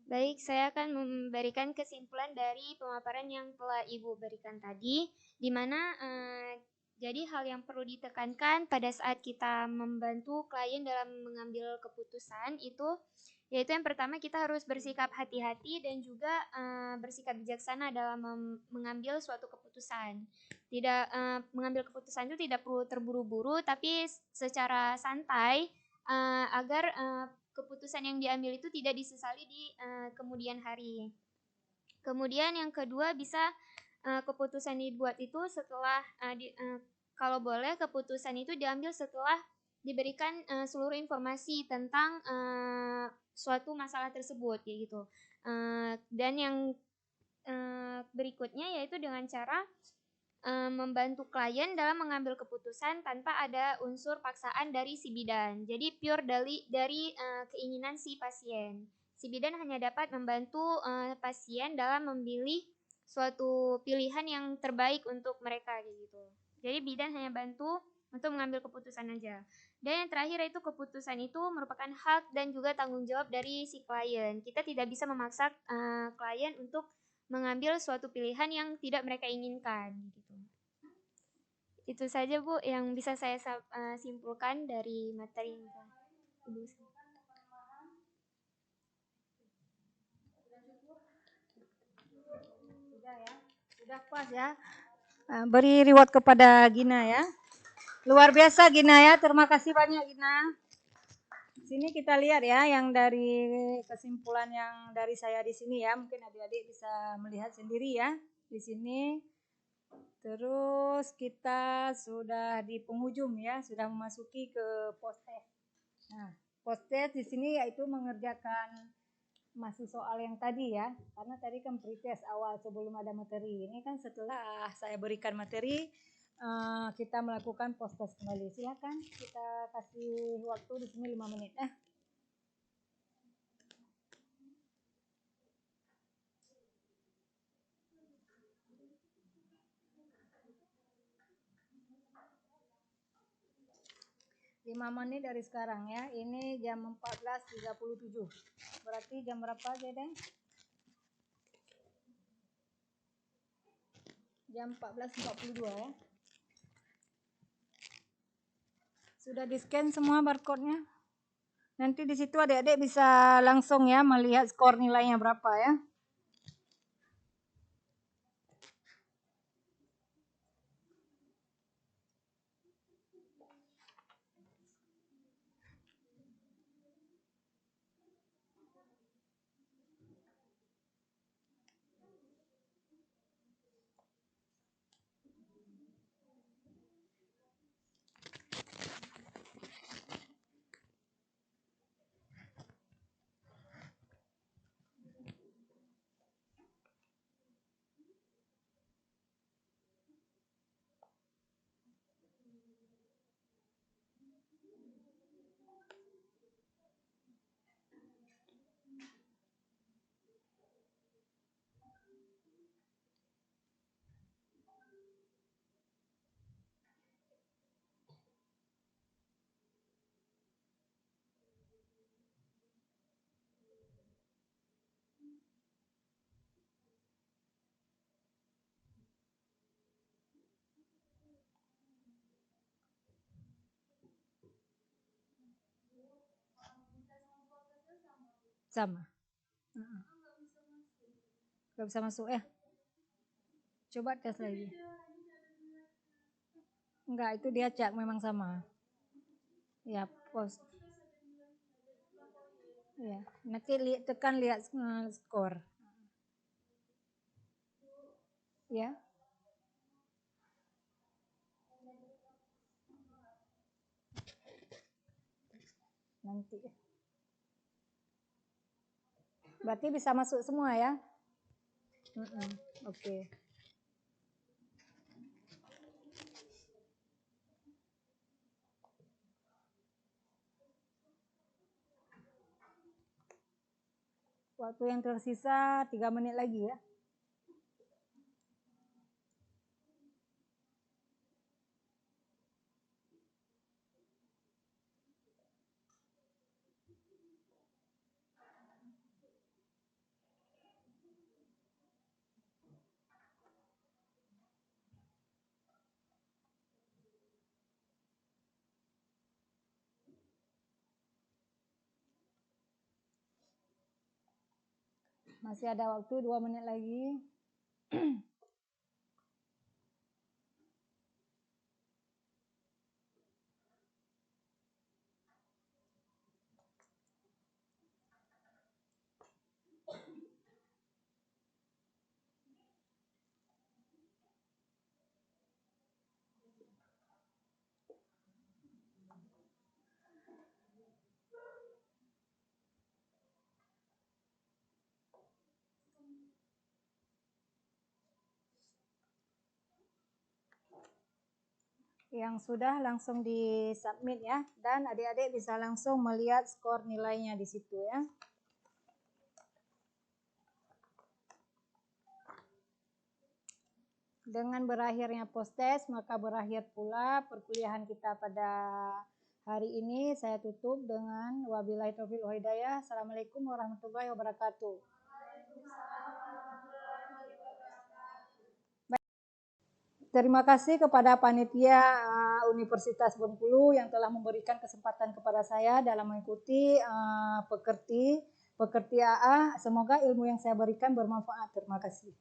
Baik, saya akan memberikan kesimpulan dari pemaparan yang telah Ibu berikan tadi, di mana jadi hal yang perlu ditekankan pada saat kita membantu klien dalam mengambil keputusan itu, yaitu yang pertama kita harus bersikap hati-hati dan juga bersikap bijaksana dalam mengambil suatu keputusan. Mengambil keputusan itu tidak perlu terburu-buru, tapi secara santai agar keputusan yang diambil itu tidak disesali di kemudian hari. Kemudian yang kedua bisa keputusan dibuat itu setelah kalau boleh keputusan itu diambil setelah diberikan seluruh informasi tentang suatu masalah tersebut kayak gitu. Dan yang berikutnya yaitu dengan cara membantu klien dalam mengambil keputusan tanpa ada unsur paksaan dari si bidan. Jadi pure dari keinginan si pasien. Si bidan hanya dapat membantu pasien dalam memilih suatu pilihan yang terbaik untuk mereka gitu. Jadi bidan hanya bantu untuk mengambil keputusan aja. Dan yang terakhir itu keputusan itu merupakan hak dan juga tanggung jawab dari si klien. Kita tidak bisa memaksa klien untuk mengambil suatu pilihan yang tidak mereka inginkan gitu. Itu saja Bu yang bisa saya simpulkan dari materi yang Ibu. Sudah ya, sudah puas ya. Beri reward kepada Gina ya. Luar biasa Gina ya, terima kasih banyak Gina. Sini kita lihat ya yang dari kesimpulan yang dari saya di sini ya, mungkin adik-adik bisa melihat sendiri ya di sini. Terus kita sudah di penghujung ya, sudah memasuki ke post test. Nah, post test di sini yaitu mengerjakan masih soal yang tadi ya, karena tadi kan pretest awal sebelum ada materi. Ini kan setelah saya berikan materi, kita melakukan post test kembali. Silakan kita kasih waktu di sini 5 menit. 5 menit dari sekarang ya. Ini jam 14.37. Berarti jam berapa Dede? Jam 14.42 ya. Sudah di-scan semua barcode-nya? Nanti di situ adik-adik bisa langsung ya melihat skor nilainya berapa ya. Sama. Gak bisa masuk ya? Coba tes lagi. Enggak, itu dia cek memang sama. Ya, post. Ya, nanti tekan lihat skor. Ya. Nanti. Berarti bisa masuk semua ya? Oke. Waktu yang tersisa 3 menit lagi ya. Masih ada waktu 2 menit lagi. Yang sudah langsung di submit ya, dan adik-adik bisa langsung melihat skor nilainya di situ ya. Dengan berakhirnya postes, maka berakhir pula perkuliahan kita pada hari ini. Saya tutup dengan wabillahi taufiq wal hidayah. Assalamualaikum warahmatullahi wabarakatuh. Terima kasih kepada panitia Universitas Bengkulu yang telah memberikan kesempatan kepada saya dalam mengikuti pekerti AA. Semoga ilmu yang saya berikan bermanfaat. Terima kasih.